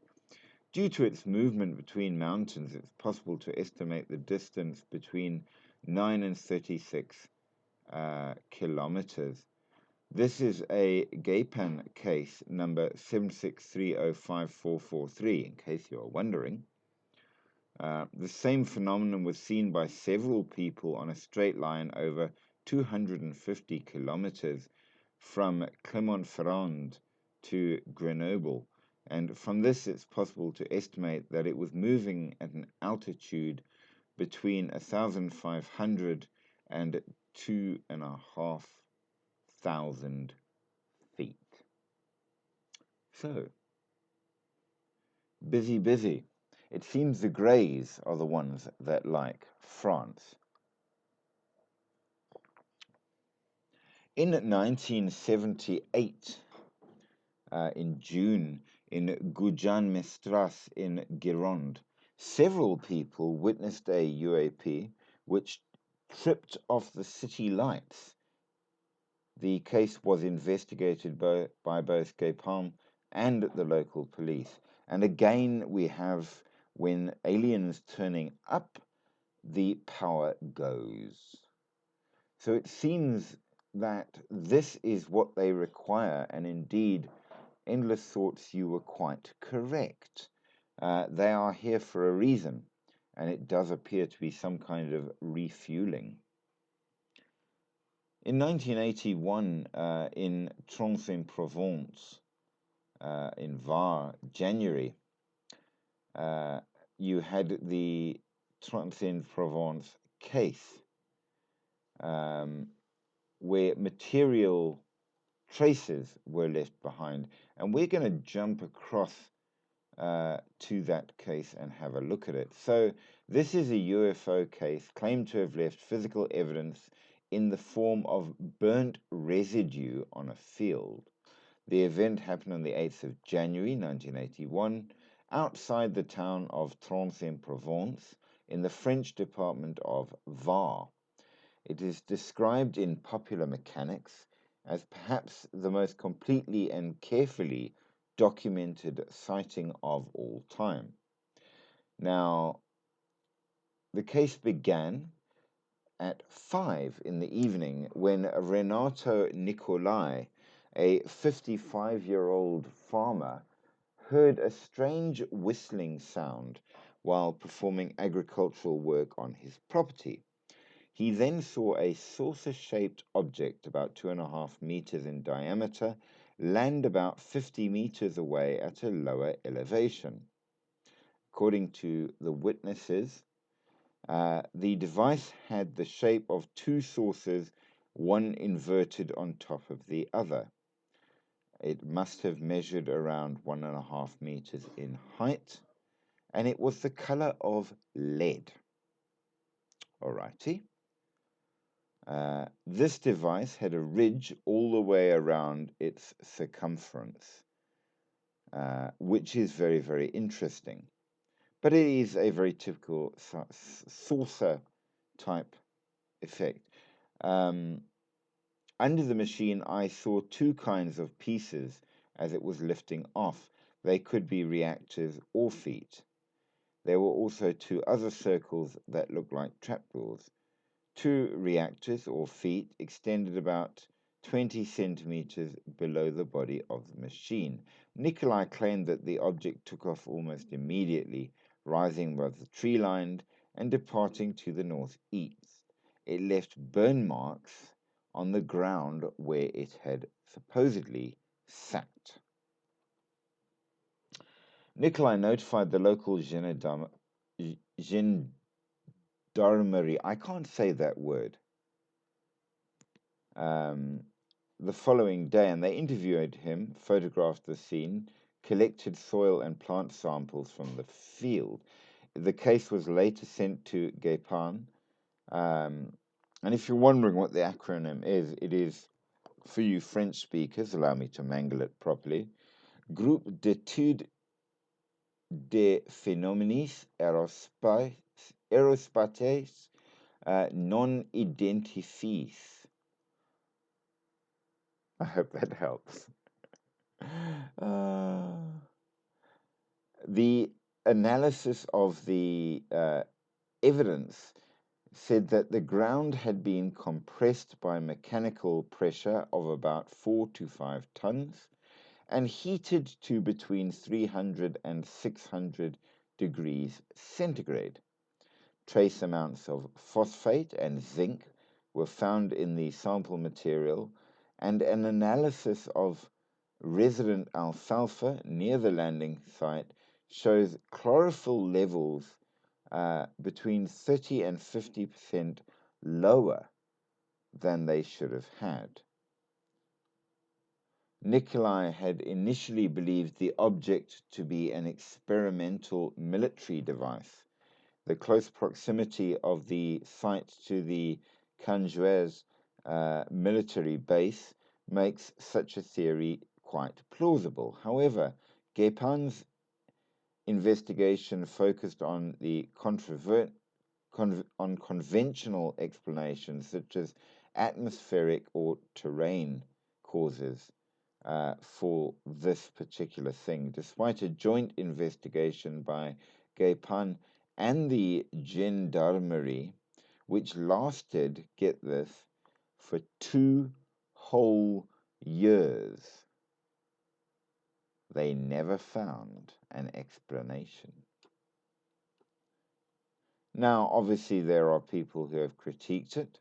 Due to its movement between mountains, it's possible to estimate the distance between 9 and 36 kilometers. This is a GAPAN case number 763054443, in case you are wondering. The same phenomenon was seen by several people on a straight line over 250 kilometers from Clermont-Ferrand to Grenoble. And from this, it's possible to estimate that it was moving at an altitude between 1,500 and 2,500 feet. So, busy. It seems the Greys are the ones that like France. In 1978, in June, in Goujan-Mestras in Gironde, several people witnessed a UAP which tripped off the city lights. The case was investigated by both GAPAN and the local police. And again, we have when aliens turning up the power goes. So it seems that this is what they require, and indeed, Endless Thoughts, you were quite correct. They are here for a reason, and it does appear to be some kind of refueling. In 1981, in Aix-en-Provence, in Var, January, you had the Aix-en-Provence case, where material traces were left behind. And we're going to jump across to that case and have a look at it. So this is a UFO case claimed to have left physical evidence in the form of burnt residue on a field. The event happened on the 8th of January 1981 outside the town of Aix-en-Provence in the French department of Var. It is described in Popular Mechanics as perhaps the most completely and carefully documented sighting of all time. Now, the case began at 5 in the evening when Renato Nicolai, a 55-year-old farmer, heard a strange whistling sound while performing agricultural work on his property. He then saw a saucer-shaped object about 2.5 meters in diameter land about 50 meters away at a lower elevation. According to the witnesses, the device had the shape of two saucers, one inverted on top of the other. It must have measured around 1.5 meters in height, and it was the color of lead. Alrighty. This device had a ridge all the way around its circumference, which is very, very interesting. But it is a very typical saucer type effect. Under the machine, I saw two kinds of pieces as it was lifting off. They could be reactors or feet. There were also two other circles that looked like trapdoors. Two reactors or feet extended about 20 centimeters below the body of the machine. Nicolai claimed that the object took off almost immediately, rising above the tree line and departing to the northeast. It left burn marks on the ground where it had supposedly sat. Nicolai notified the local gendarmerie. I can't say that word. The following day, and they interviewed him, photographed the scene, collected soil and plant samples from the field. The case was later sent to GEPAN. And if you're wondering what the acronym is, it is, for you French speakers, allow me to mangle it properly, Groupe d'études des phénomènes aérospatiaux non identifiés. I hope that helps. The analysis of the evidence said that the ground had been compressed by mechanical pressure of about 4 to 5 tons and heated to between 300 and 600 degrees centigrade. Trace amounts of phosphate and zinc were found in the sample material, and an analysis of resident alfalfa near the landing site shows chlorophyll levels between 30 and 50% lower than they should have had. Nicolai had initially believed the object to be an experimental military device. The close proximity of the site to the Canjuez military base makes such a theory quite plausible. However, GEPAN's investigation focused on the conventional explanations such as atmospheric or terrain causes for this particular thing. Despite a joint investigation by GEPAN and the gendarmerie, which lasted, get this, for 2 whole years. They never found an explanation. Now, obviously, there are people who have critiqued it.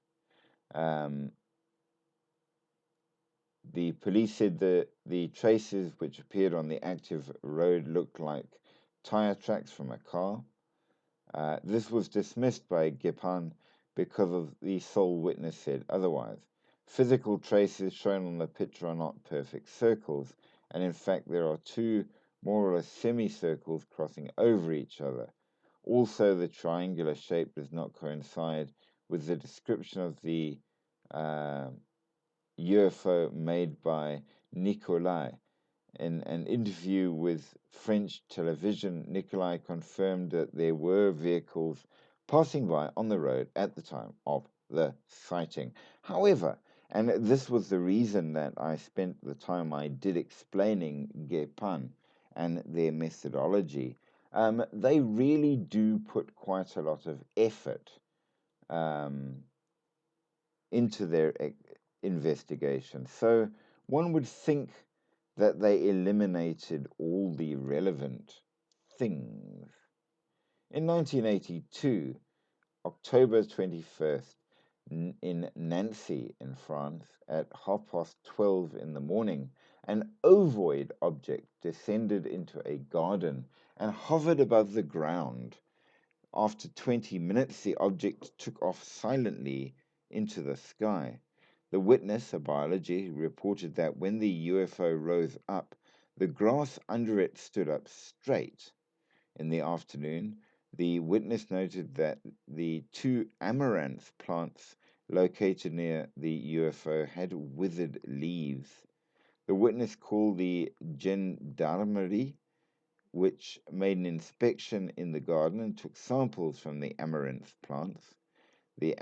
The police said that the traces which appeared on the active road looked like tire tracks from a car. This was dismissed by Gepan because of the sole witness said otherwise. Physical traces shown on the picture are not perfect circles, and in fact there are 2 more or less semicircles crossing over each other. Also, the triangular shape does not coincide with the description of the UFO made by Nicolai. In an interview with French television, Nicolai confirmed that there were vehicles passing by on the road at the time of the sighting. However, and this was the reason that I spent the time I did explaining Gepan and their methodology, they really do put quite a lot of effort into their investigation. So one would think that they eliminated all the relevant things. In 1982, October 21st, in Nancy, in France, at 12:30 in the morning, an ovoid object descended into a garden and hovered above the ground. After 20 minutes, the object took off silently into the sky. The witness, a biologist, reported that when the UFO rose up, the grass under it stood up straight. In the afternoon, the witness noted that the 2 amaranth plants located near the UFO had withered leaves. The witness called the gendarmerie, which made an inspection in the garden and took samples from the amaranth plants. The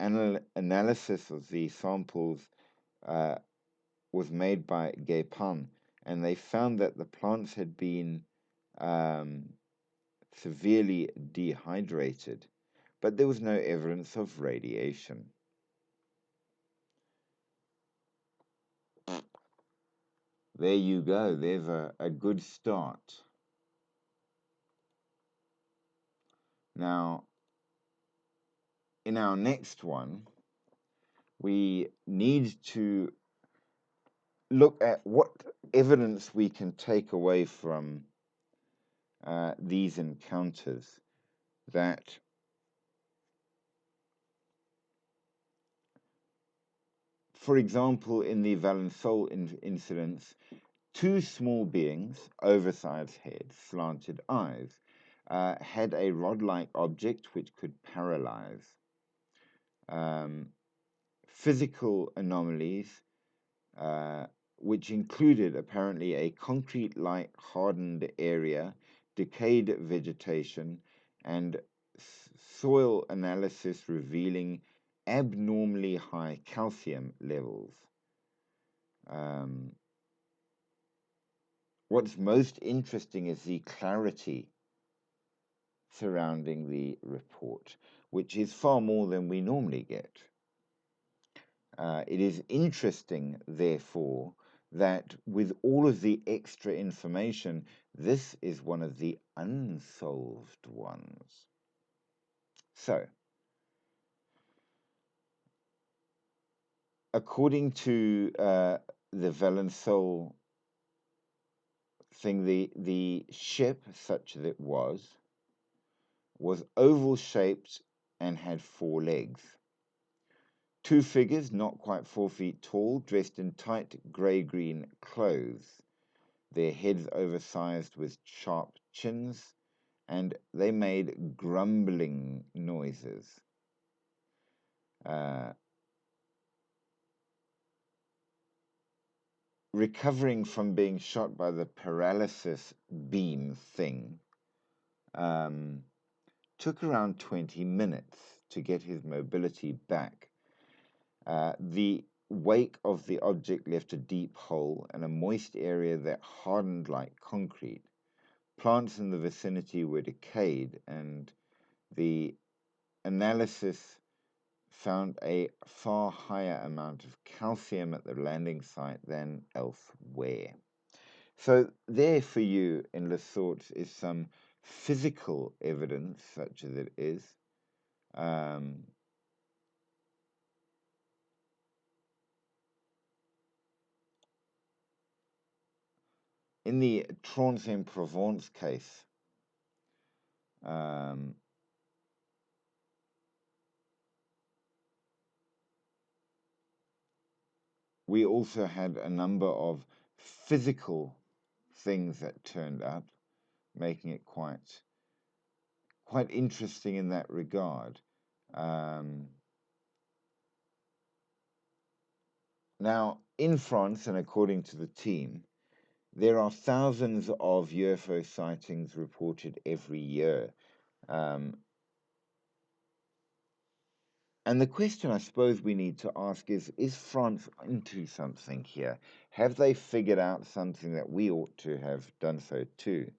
analysis of the samples was made by Gepan, and they found that the plants had been severely dehydrated, but there was no evidence of radiation. There you go. There's a good start. Now, in our next one, we need to look at what evidence we can take away from these encounters that for example, in the Valençol incidents, 2 small beings, oversized heads, slanted eyes, had a rod-like object which could paralyze. Physical anomalies, which included apparently a concrete-like hardened area, decayed vegetation, and soil analysis revealing abnormally high calcium levels. What's most interesting is the clarity surrounding the report, which is far more than we normally get. It is interesting, therefore, that with all of the extra information, this is one of the unsolved ones. So, according to the Valençol thing, the ship, such as it was oval shaped and had 4 legs. 2 figures, not quite 4 feet tall, dressed in tight grey-green clothes, their heads oversized with sharp chins, and they made grumbling noises. Recovering from being shot by the paralysis beam thing took around 20 minutes to get his mobility back. The wake of the object left a deep hole and a moist area that hardened like concrete. Plants in the vicinity were decayed, and The analysis found a far higher amount of calcium at the landing site than elsewhere. So there for you in Les Thoughts is some physical evidence, such as it is. In the Trans-en-Provence case, we also had a number of physical things that turned up, making it quite interesting in that regard. Now, in France, and according to the team, there are thousands of UFO sightings reported every year. And the question I suppose we need to ask is France into something here? Have they figured out something that we ought to have done so too?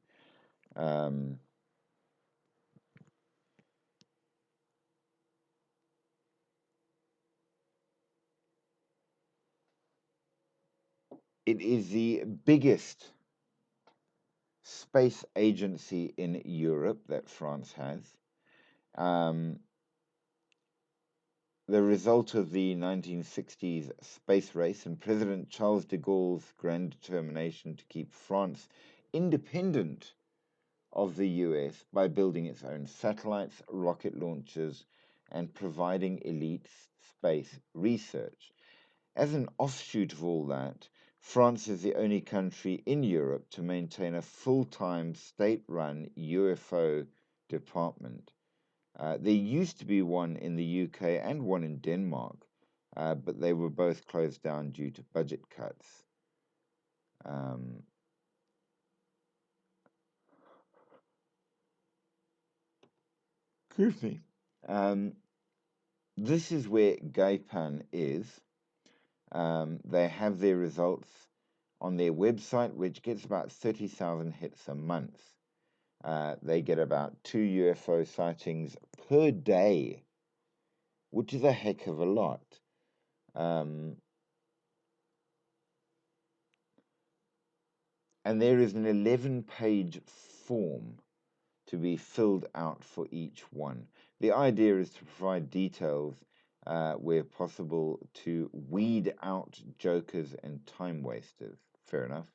It is the biggest space agency in Europe that France has. The result of the 1960s space race and President Charles de Gaulle's grand determination to keep France independent of the US by building its own satellites, rocket launchers, and providing elite space research. As an offshoot of all that, France is the only country in Europe to maintain a full-time state-run UFO department. There used to be one in the UK and one in Denmark, but they were both closed down due to budget cuts. Excuse me. This is where Gaipan is. They have their results on their website, which gets about 30,000 hits a month. They get about 2 UFO sightings per day, which is a heck of a lot. And there is an 11-page form to be filled out for each one. The idea is to provide details where possible to weed out jokers and time wasters. Fair enough.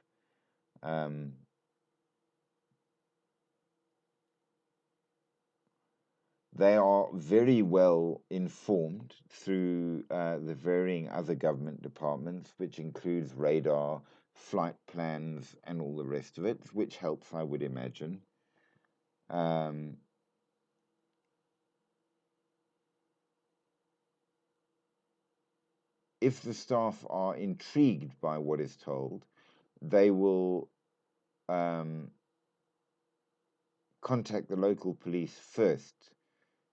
They are very well informed through the varying other government departments, which includes radar, flight plans, and all the rest of it, which helps, I would imagine. If the staff are intrigued by what is told, they will contact the local police first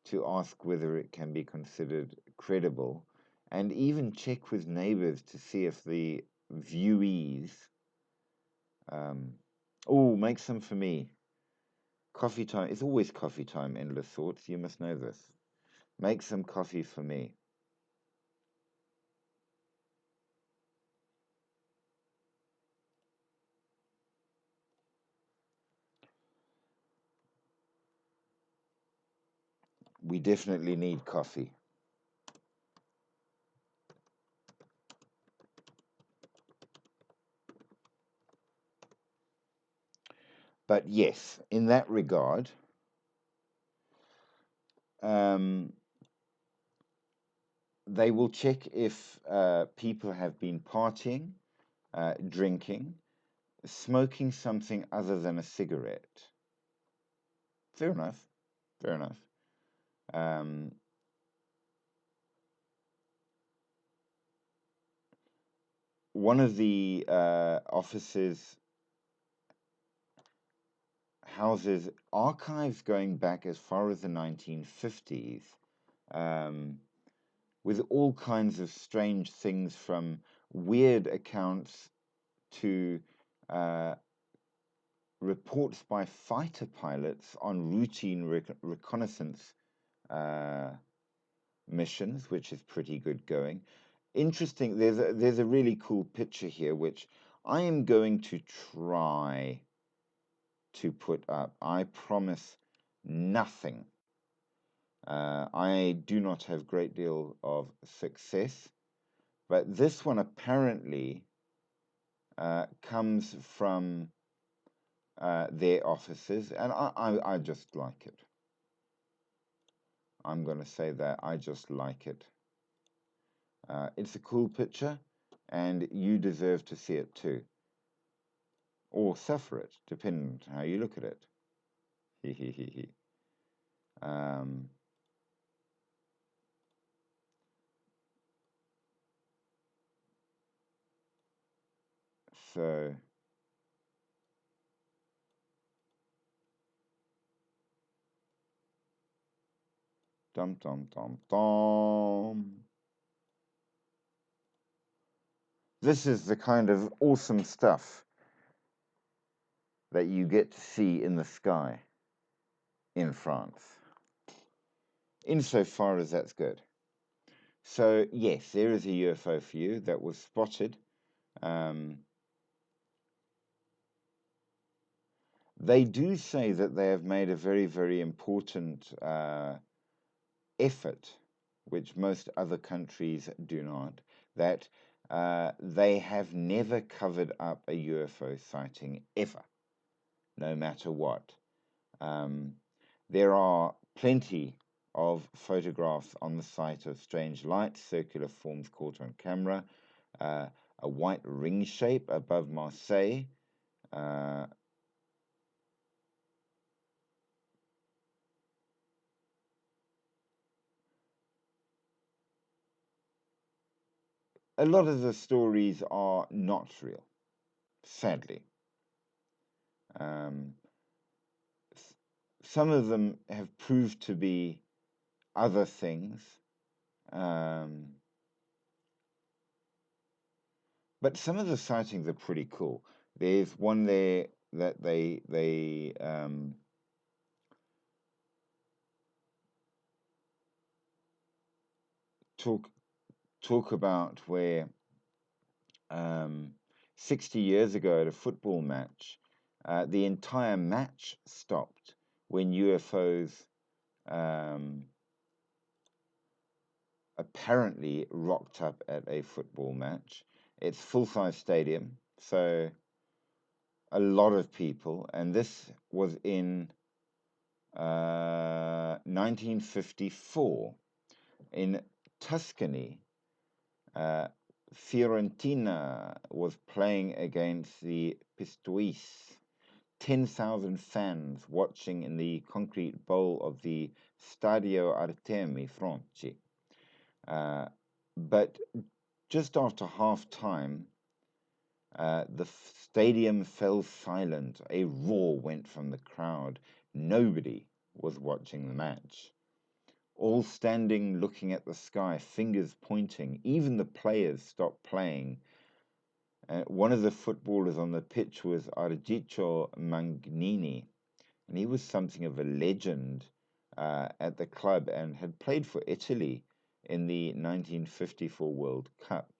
to ask whether it can be considered credible, and even check with neighbors to see if the viewees. Oh, make some for me. Coffee time. It's always coffee time in Les Thoughts. You must know this. Make some coffee for me. We definitely need coffee. But yes, in that regard, they will check if people have been partying, drinking, smoking something other than a cigarette. Fair enough. Fair enough. One of the offices houses archives going back as far as the 1950s, with all kinds of strange things, from weird accounts to reports by fighter pilots on routine reconnaissance uh, missions, which is pretty good going. Interesting. There's a really cool picture here, which I am going to try to put up. I promise nothing. I do not have great deal of success, but this one apparently comes from their offices, and I just like it. I'm going to say that I just like it. It's a cool picture, and you deserve to see it too. Or suffer it, depending on how you look at it. um, so, dum dum dum dum. This is the kind of awesome stuff that you get to see in the sky in France, insofar as that's good. So, yes, there is a UFO for you that was spotted. They do say that they have made a very, very important effort, which most other countries do not, that they have never covered up a UFO sighting ever, no matter what. There are plenty of photographs on the site of strange lights, circular forms caught on camera, a white ring shape above Marseille. A lot of the stories are not real, sadly. Um, some of them have proved to be other things, um, but some of the sightings are pretty cool. There's one there that they talk about where 60 years ago at a football match, the entire match stopped when UFOs um, apparently rocked up at a football match. It's full-size stadium, so a lot of people, and this was in 1954 in Tuscany. Fiorentina was playing against the Pistoiese. 10,000 fans watching in the concrete bowl of the Stadio Artemi Fronci. But just after half time, the stadium fell silent. A roar went from the crowd. Nobody was watching the match. All standing looking at the sky, fingers pointing. Even the players stopped playing. One of the footballers on the pitch was Argiccio Magnini, and he was something of a legend at the club and had played for Italy in the 1954 World Cup.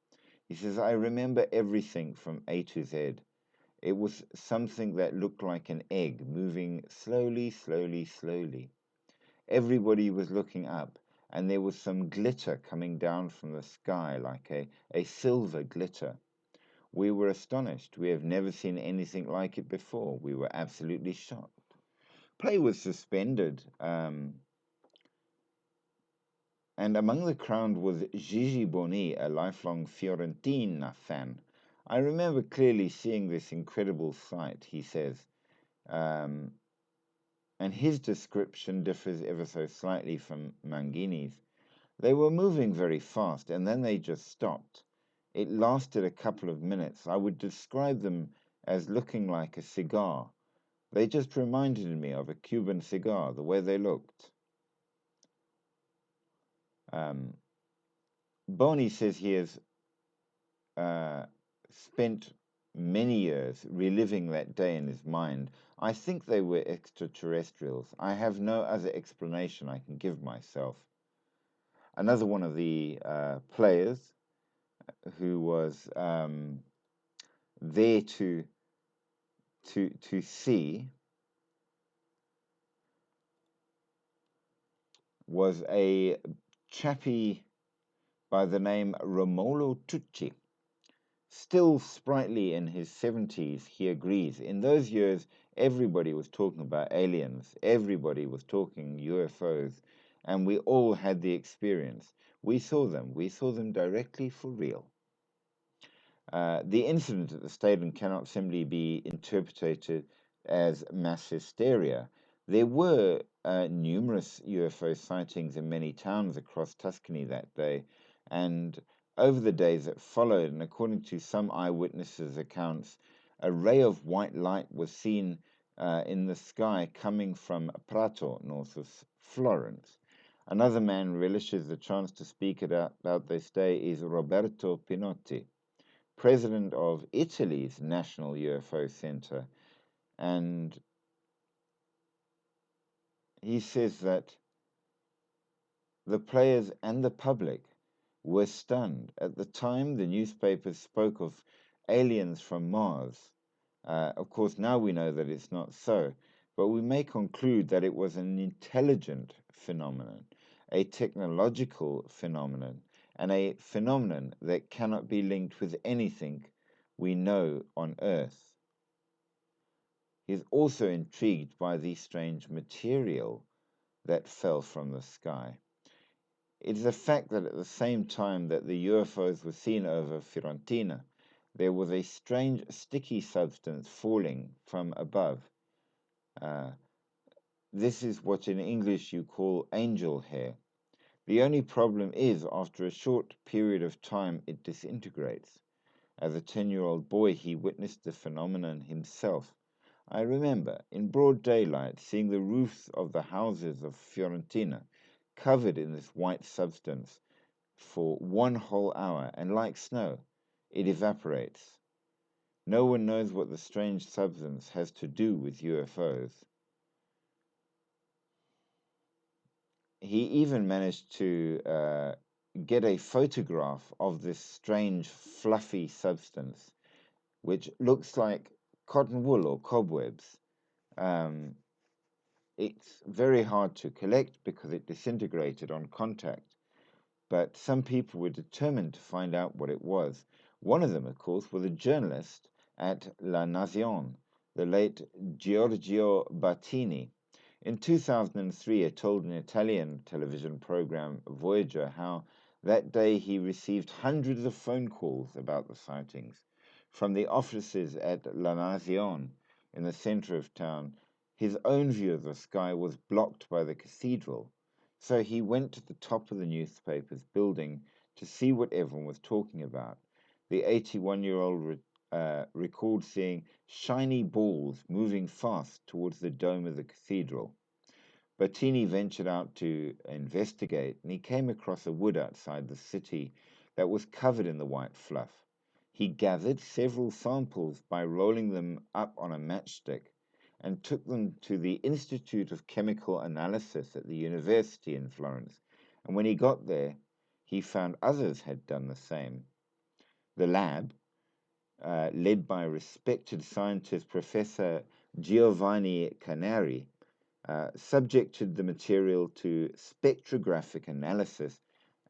He says, I remember everything from A to Z. It was something that looked like an egg moving slowly, slowly, slowly. Everybody was looking up, and there was some glitter coming down from the sky, like a silver glitter. We were astonished. We have never seen anything like it before. We were absolutely shocked. Play was suspended, and among the crowd was Gigi Boni, a lifelong Fiorentina fan. I remember clearly seeing this incredible sight, he says, and his description differs ever so slightly from Mangini's. They were moving very fast, and then they just stopped. It lasted a couple of minutes. I would describe them as looking like a cigar. They just reminded me of a Cuban cigar, the way they looked. Boni says he has spent many years, reliving that day in his mind. I think they were extraterrestrials. I have no other explanation I can give myself. Another one of the players who was there to see was a chappie by the name Romolo Tucci. Still sprightly in his 70s, he agrees. In those years, everybody was talking about aliens, everybody was talking UFOs, and we all had the experience. We saw them directly for real. The incident at the stadium cannot simply be interpreted as mass hysteria. There were numerous UFO sightings in many towns across Tuscany that day, and over the days that followed, and according to some eyewitnesses' accounts, a ray of white light was seen in the sky coming from Prato, north of Florence. Another man relishes the chance to speak about this day is Roberto Pinotti, president of Italy's National UFO Center, and he says that the players and the public were stunned. At the time, the newspapers spoke of aliens from Mars. Of course, now we know that it's not so, but we may conclude that it was an intelligent phenomenon, a technological phenomenon, and a phenomenon that cannot be linked with anything we know on Earth. He is also intrigued by the strange material that fell from the sky. It is a fact that at the same time that the UFOs were seen over Fiorentina, there was a strange sticky substance falling from above. Uh, this is what in English you call angel hair. The only problem is, after a short period of time, it disintegrates. As a 10-year-old boy, he witnessed the phenomenon himself. I remember, in broad daylight, seeing the roofs of the houses of Fiorentina covered in this white substance for 1 whole hour, and like snow, it evaporates. No one knows what the strange substance has to do with UFOs. He even managed to get a photograph of this strange, fluffy substance, which looks like cotton wool or cobwebs. Um, it's very hard to collect because it disintegrated on contact, but some people were determined to find out what it was. One of them, of course, was a journalist at La Nazione, the late Giorgio Battini. In 2003, he told an Italian television program, Voyager, how that day he received hundreds of phone calls about the sightings. From the offices at La Nazione, in the center of town, his own view of the sky was blocked by the cathedral, so he went to the top of the newspaper's building to see what everyone was talking about. The 81-year-old recalled seeing shiny balls moving fast towards the dome of the cathedral. Battini ventured out to investigate, and he came across a wood outside the city that was covered in the white fluff. He gathered several samples by rolling them up on a matchstick and took them to the Institute of Chemical Analysis at the university in Florence. And when he got there, he found others had done the same. The lab, led by respected scientist Professor Giovanni Canari, subjected the material to spectrographic analysis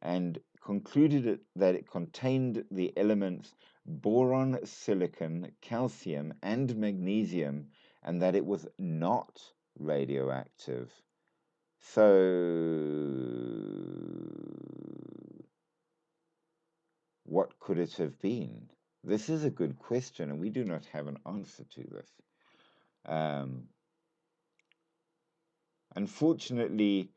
and concluded that it contained the elements boron, silicon, calcium, and magnesium, and that it was not radioactive. So, what could it have been? This is a good question, and we do not have an answer to this. Unfortunately,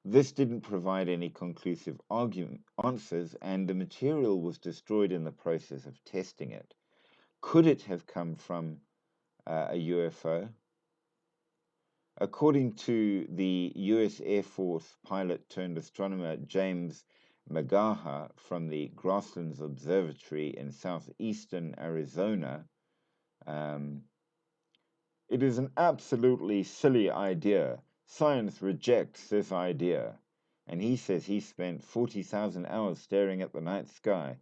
this didn't provide any conclusive answers, and the material was destroyed in the process of testing it. Could it have come from a UFO? According to the US Air Force pilot turned astronomer James Magaha from the Grasslands Observatory in southeastern Arizona. It is an absolutely silly idea. Science rejects this idea. And he says he spent 40,000 hours staring at the night sky,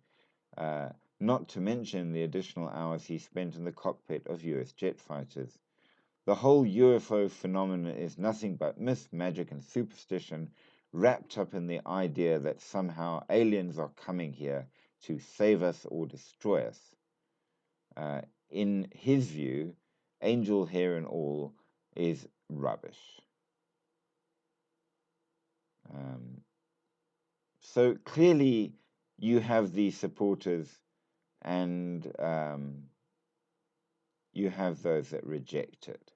not to mention the additional hours he spent in the cockpit of US jet fighters. The whole UFO phenomenon is nothing but myth, magic, and superstition wrapped up in the idea that somehow aliens are coming here to save us or destroy us. In his view, angel hair and all is rubbish. So clearly you have the supporters and you have those that reject it.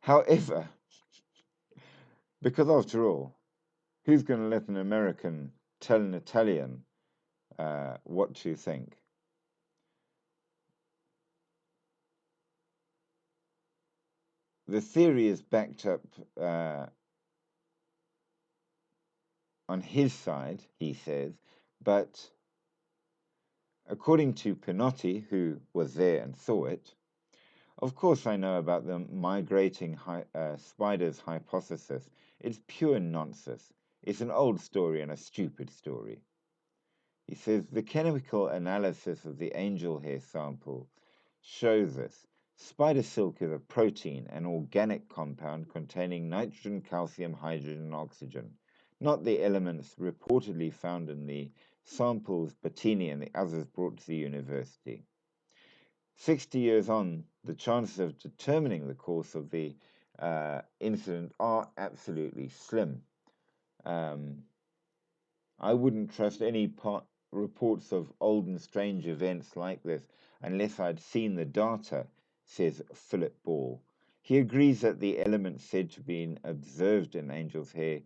However, because after all, who's going to let an American tell an Italian what to think? The theory is backed up on his side, he says, but according to Pinotti, who was there and saw it, of course I know about the migrating spiders hypothesis. It's pure nonsense. It's an old story and a stupid story. He says the chemical analysis of the angel hair sample shows us spider silk is a protein, an organic compound containing nitrogen, calcium, hydrogen, and oxygen, not the elements reportedly found in the samples Bettini and the others brought to the university. 60 years on, the chances of determining the cause of the incident are absolutely slim. I wouldn't trust any reports of old and strange events like this unless I'd seen the data, says Philip Ball. He agrees that the elements said to be observed in angel's hair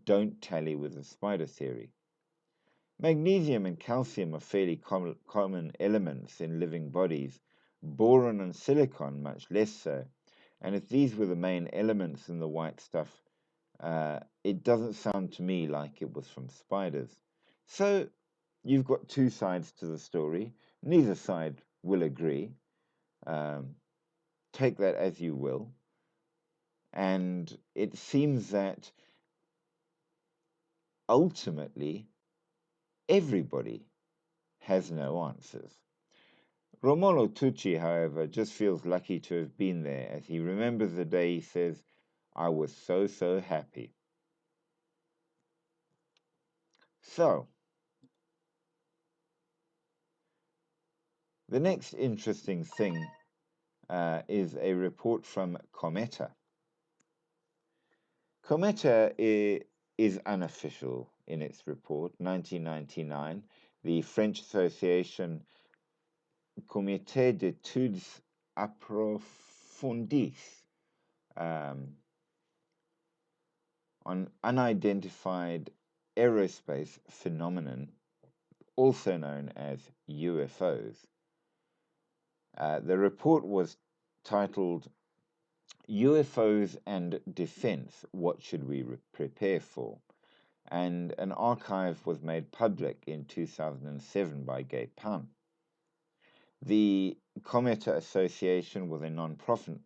don't tally with the spider theory. Magnesium and calcium are fairly common elements in living bodies, boron and silicon much less so, and if these were the main elements in the white stuff, it doesn't sound to me like it was from spiders. So you've got two sides to the story. Neither side will agree. Take that as you will. And it seems that ultimately everybody has no answers. Romolo Tucci, however, just feels lucky to have been there as he remembers the day he says, I was so happy. So, the next interesting thing is a report from Cometa. Cometa is unofficial in its report, 1999. The French Association Comité d'études approfondies on unidentified aerospace phenomenon, also known as UFOs. The report was titled UFOs and Defense, What Should We Prepare For? And an archive was made public in 2007 by Gay Pan. The Cometa Association was a non-profit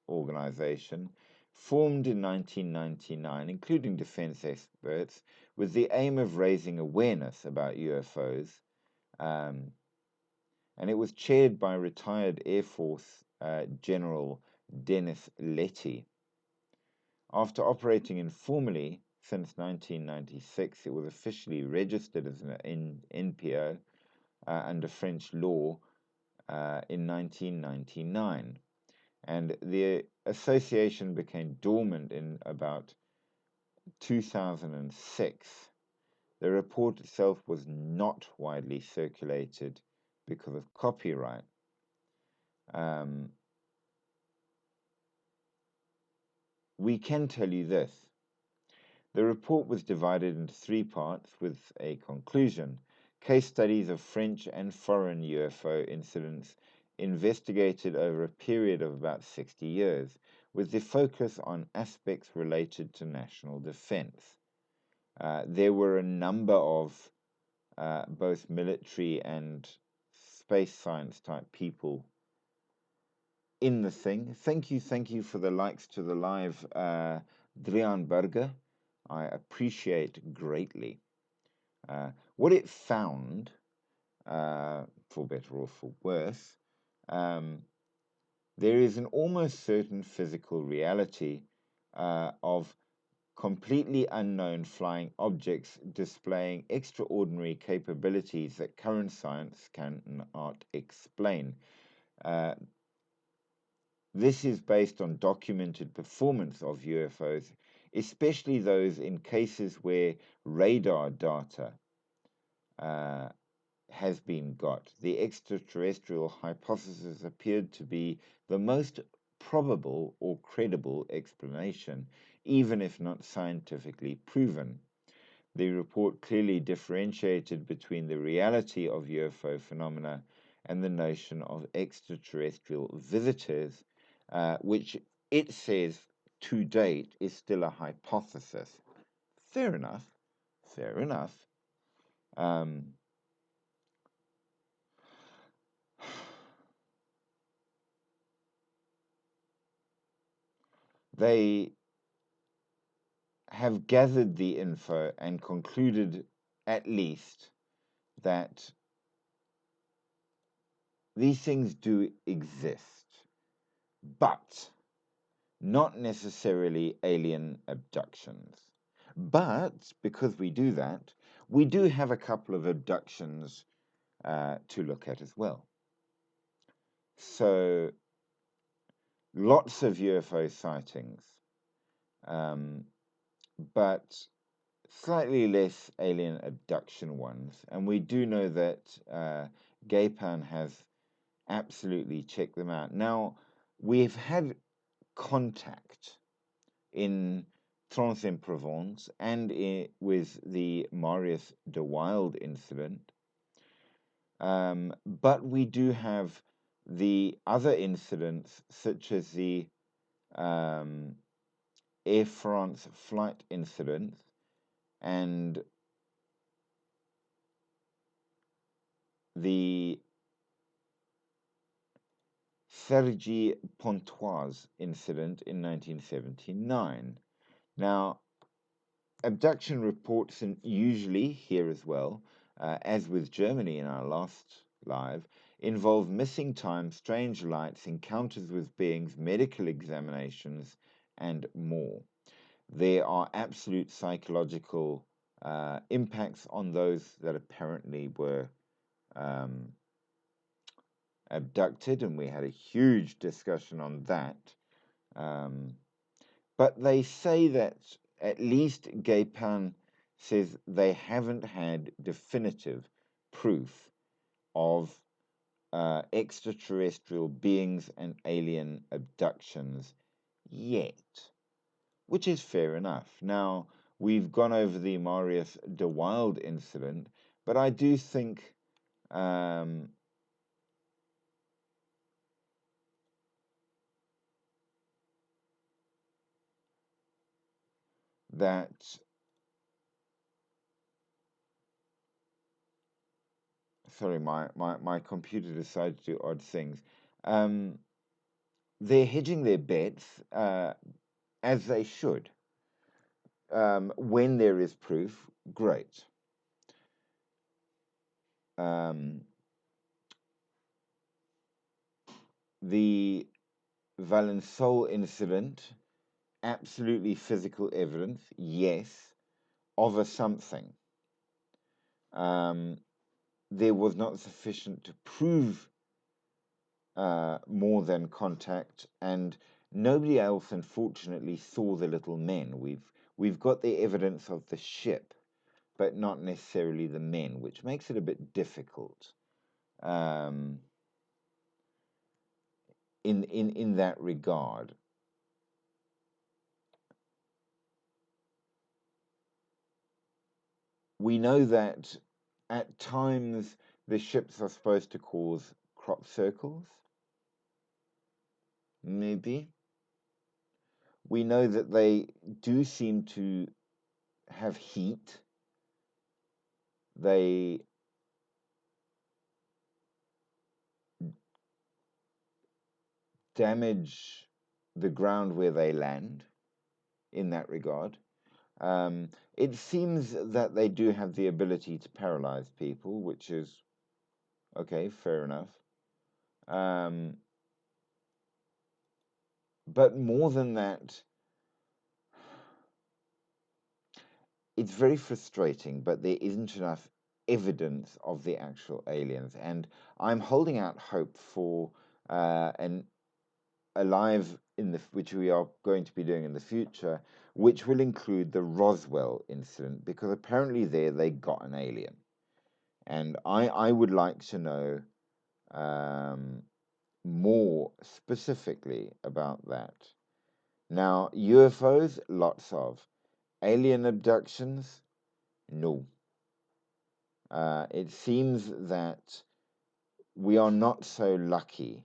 organization formed in 1999, including defense experts, with the aim of raising awareness about UFOs. And it was chaired by retired Air Force General Dennis Letty. After operating informally since 1996, it was officially registered as an NPO under French law in 1999. And the association became dormant in about 2006. The report itself was not widely circulated because of copyright. We can tell you this. The report was divided into 3 parts with a conclusion. Case studies of French and foreign UFO incidents investigated over a period of about 60 years, with the focus on aspects related to national defense. There were a number of both military and space science type people in the thing. Thank you for the likes to the live, Drian Berger. I appreciate greatly. What it found, for better or for worse, there is an almost certain physical reality of completely unknown flying objects displaying extraordinary capabilities that current science cannot explain. This is based on documented performance of UFOs, especially those in cases where radar data has been got. The extraterrestrial hypothesis appeared to be the most probable or credible explanation, even if not scientifically proven. The report clearly differentiated between the reality of UFO phenomena and the notion of extraterrestrial visitors, which it says to date is still a hypothesis. Fair enough. Fair enough. They have gathered the info and concluded, at least, that these things do exist, but not necessarily alien abductions. But because we do that, we do have a couple of abductions to look at as well. So, lots of UFO sightings, but slightly less alien abduction ones. And we do know that Gaypan has absolutely checked them out. Now, we've had contact in Trans-en-Provence and with the Marius de Wilde incident, but we do have the other incidents, such as the Air France flight incident and the Sergi Pontoise incident in 1979. Now, abduction reports usually here as well, as with Germany in our last live, involve missing time, strange lights, encounters with beings, medical examinations, and more. There are absolute psychological impacts on those that apparently were abducted, and we had a huge discussion on that. But they say that at least Gaypan says they haven't had definitive proof of extraterrestrial beings and alien abductions yet, which is fair enough. Now, we've gone over the Marius de Wilde incident, but I do think that sorry, my computer decided to do odd things. They're hedging their bets, as they should. When there is proof, great. The Valençol incident, absolutely physical evidence, yes, of a something. There was not sufficient to prove more than contact, and nobody else, unfortunately, saw the little men. We've got the evidence of the ship, but not necessarily the men, which makes it a bit difficult in that regard. We know that at times the ships are supposed to cause crop circles. maybe. We know that they do seem to have heat. They damage the ground where they land in that regard. It seems that they do have the ability to paralyze people, which is okay, fair enough. But more than that, it's very frustrating, but there isn't enough evidence of the actual aliens. And I'm holding out hope for an alive in the which we are going to be doing in the future, which will include the Roswell incident, because apparently there they got an alien, and I would like to know more specifically about that. Now, UFOs, lots of. Alien abductions, no. It seems that we are not so lucky,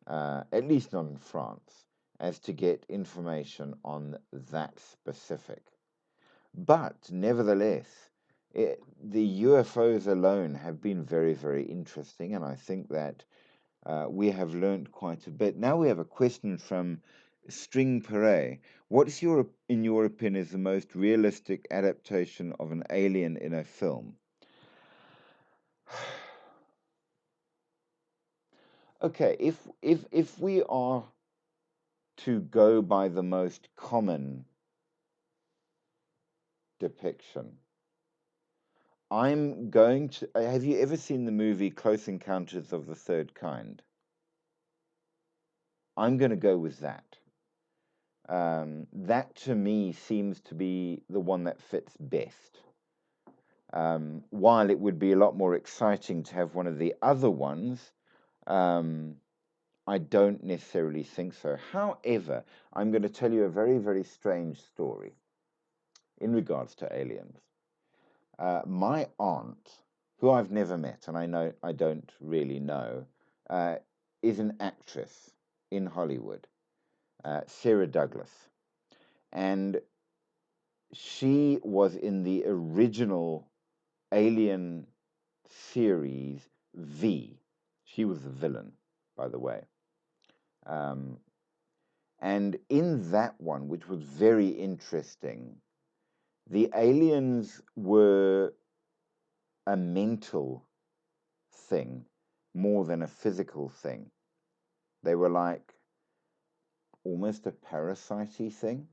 at least not in France, as to get information on that specific. But nevertheless, the UFOs alone have been very, very interesting, and I think that we have learned quite a bit. Now we have a question from String Perret. What's in your opinion, is the most realistic adaptation of an alien in a film? Okay, if we are to go by the most common depiction, I'm going to. Have you ever seen the movie Close Encounters of the Third Kind? I'm going to go with that. That to me seems to be the one that fits best. While it would be a lot more exciting to have one of the other ones, I don't necessarily think so. However, I'm going to tell you a very, very strange story in regards to aliens. My aunt, who I've never met, and I don't really know, is an actress in Hollywood, Sarah Douglas, and she was in the original Alien series V. She was the villain, by the way. And in that one, which was very interesting, the aliens were a mental thing more than a physical thing. They were like almost a parasite-y thing.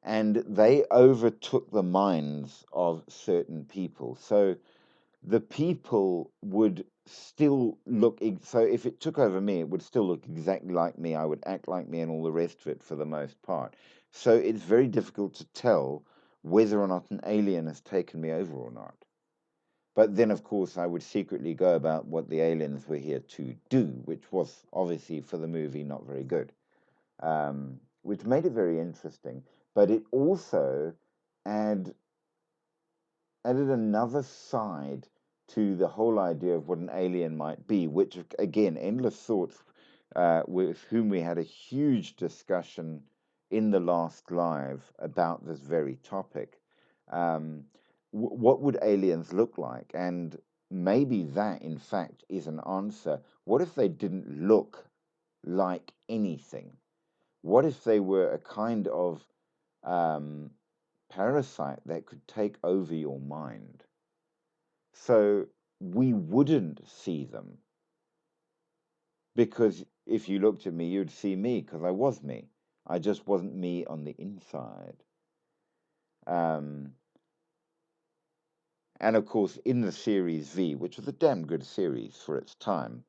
And they overtook the minds of certain people. So the people would still look, so if it took over me, it would still look exactly like me. I would act like me and all the rest of it for the most part. So it's very difficult to tell whether or not an alien has taken me over or not. But then, of course, I would secretly go about what the aliens were here to do, which was obviously for the movie not very good, which made it very interesting. But it also added another side to the whole idea of what an alien might be, which, again, Endless Thoughts, with whom we had a huge discussion in the last live about this very topic. What would aliens look like? And maybe that, in fact, is an answer. What if they didn't look like anything? What if they were a kind of parasite that could take over your mind? So we wouldn't see them, because if you looked at me, you'd see me, because I was me. I just wasn't me on the inside. Um, and of course, in the series V, which was a damn good series for its time,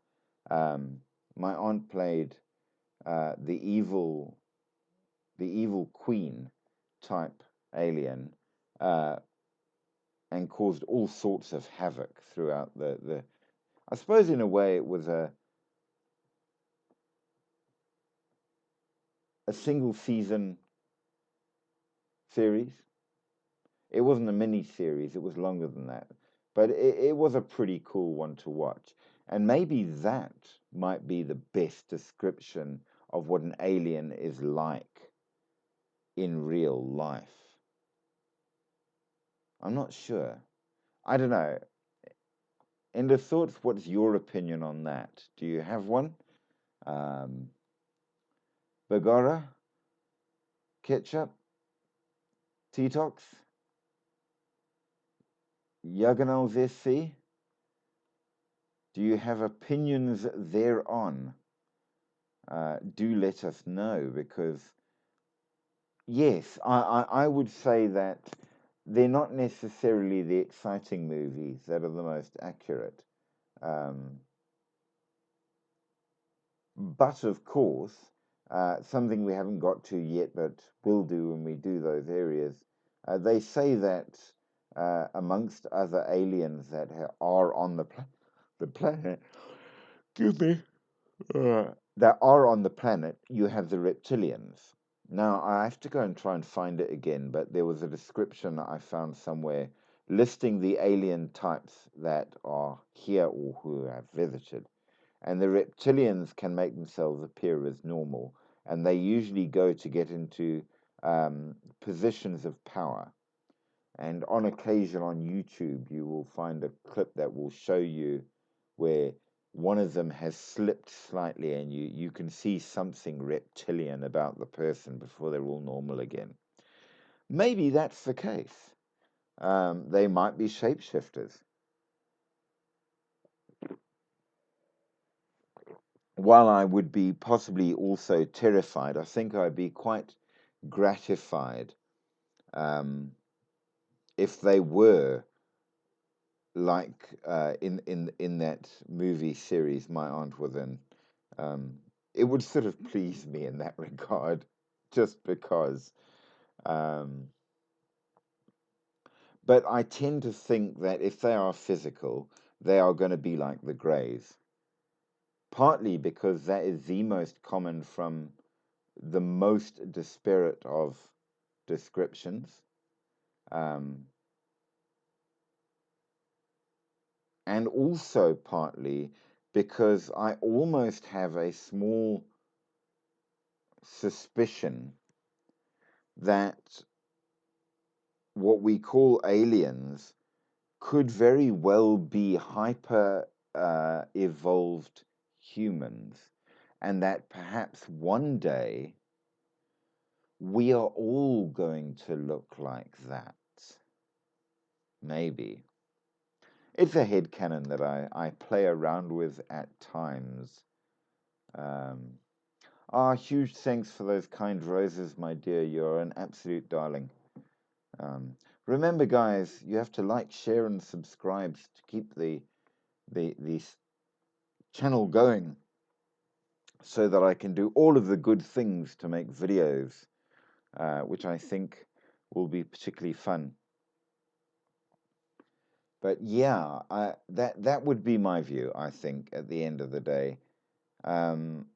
my aunt played the evil queen type alien, and caused all sorts of havoc throughout the. I suppose in a way it was a single season series. It wasn't a mini series, it was longer than that. But it was a pretty cool one to watch. And maybe that might be the best description of what an alien is like in real life. I'm not sure. I don't know. End of thoughts, what's your opinion on that? Do you have one? Bagora? Ketchup? Detox? Yaganal SC? Do you have opinions thereon? Do let us know, because yes, I would say that they're not necessarily the exciting movies that are the most accurate. But of course, something we haven't got to yet, but will do when we do those areas, they say that amongst other aliens that are on the planet, excuse me, that are on the planet, you have the reptilians. Now, I have to go and try and find it again, but there was a description I found somewhere listing the alien types that are here or who have visited. And the reptilians can make themselves appear as normal, and they usually go to get into positions of power. And on occasion on YouTube, you will find a clip that will show you where one of them has slipped slightly, and you can see something reptilian about the person before they're all normal again. Maybe that's the case. They might be shapeshifters. While I would be possibly also terrified, I think I'd be quite gratified if they were like in that movie series My Aunt Was In. It would sort of please me in that regard, just because. But I tend to think that if they are physical, they are going to be like the Greys. Partly because that is the most common from the most disparate of descriptions. And also partly because I almost have a small suspicion that what we call aliens could very well be hyper evolved humans, and that perhaps one day we are all going to look like that. Maybe. It's a headcanon that I play around with at times. Huge thanks for those kind roses, my dear. You're an absolute darling. Remember, guys, you have to like, share, and subscribe to keep the channel going, so that I can do all of the good things to make videos, which I think will be particularly fun. But yeah, that would be my view, I think, at the end of the day. But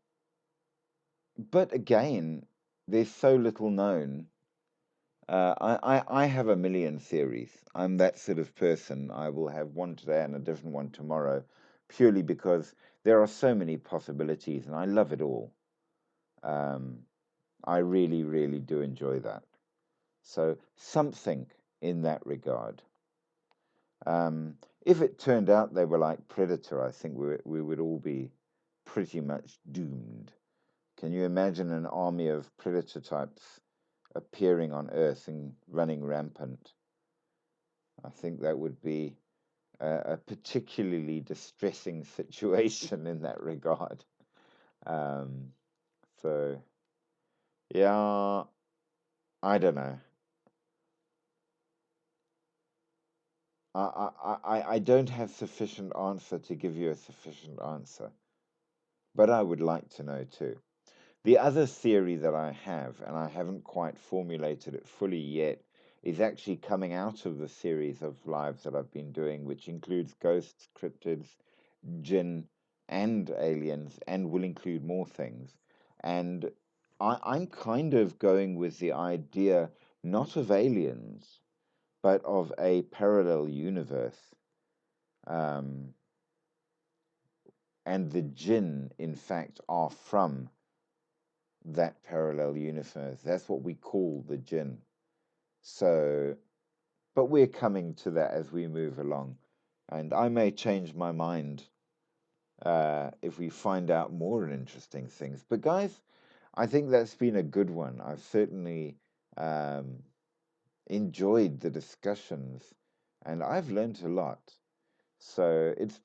again, there's so little known. I have a million theories. I'm that sort of person. I will have one today and a different one tomorrow, purely because there are so many possibilities, and I love it all. I really, really do enjoy that. So something in that regard. If it turned out they were like Predator, I think we would all be pretty much doomed. Can you imagine an army of Predator types appearing on Earth and running rampant? I think that would be a particularly distressing situation in that regard. So, yeah, I don't know. I don't have sufficient answer to give you a sufficient answer, but I would like to know too. The other theory that I have, and I haven't quite formulated it fully yet, is actually coming out of the series of lives that I've been doing, which includes ghosts, cryptids, jinn, and aliens, and will include more things. And I'm kind of going with the idea not of aliens, but of a parallel universe. And the jinn, in fact, are from that parallel universe. That's what we call the jinn. So, but we're coming to that as we move along. And I may change my mind if we find out more interesting things. But guys, I think that's been a good one. I've certainly enjoyed the discussions, and I've learned a lot. So it's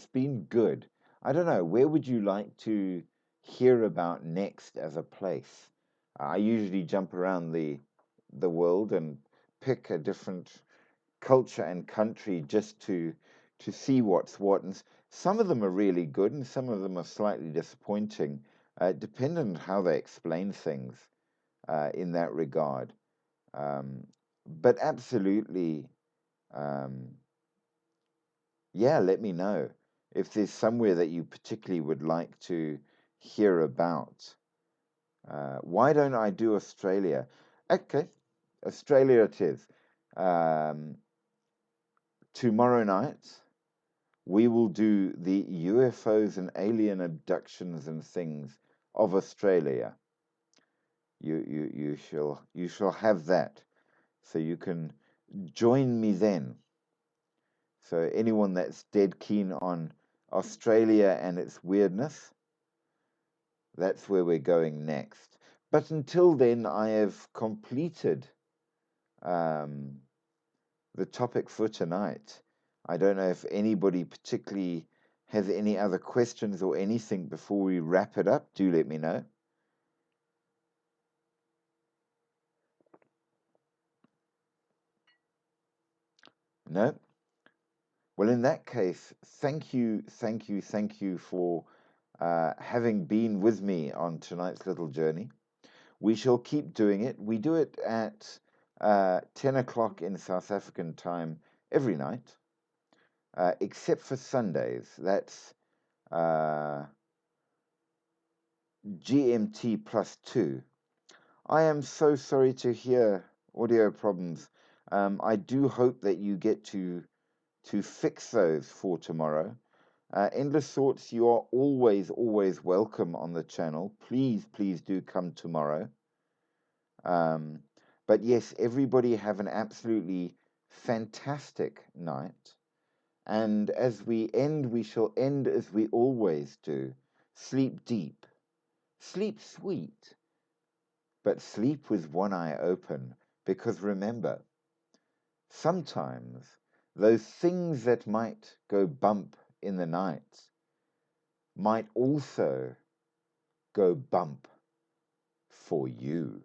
been good. I don't know, where would you like to hear about next as a place? I usually jump around the world and pick a different culture and country just to see what's what. And some of them are really good, and some of them are slightly disappointing, depending on how they explain things in that regard. But absolutely, um, yeah, let me know if there's somewhere that you particularly would like to hear about. Why don't I do Australia? Okay, Australia it is. Um, Tomorrow night, we will do the UFOs and alien abductions and things of Australia. You shall have that, so you can join me then. So anyone that's dead keen on Australia and its weirdness, that's where we're going next. But until then, I have completed um, the topic for tonight. I don't know if anybody particularly has any other questions or anything before we wrap it up. Do let me know. No? Well, in that case, thank you, thank you, thank you for having been with me on tonight's little journey. We shall keep doing it. We do it at 10 o'clock in South African time every night, except for Sundays. That's GMT +2. I am so sorry to hear audio problems. I do hope that you get to fix those for tomorrow. Endless Thoughts, you are always, always welcome on the channel. Please, please do come tomorrow. But yes, everybody have an absolutely fantastic night. And as we end, we shall end as we always do. Sleep deep, sleep sweet, but sleep with one eye open. Because remember, sometimes those things that might go bump in the night might also go bump for you.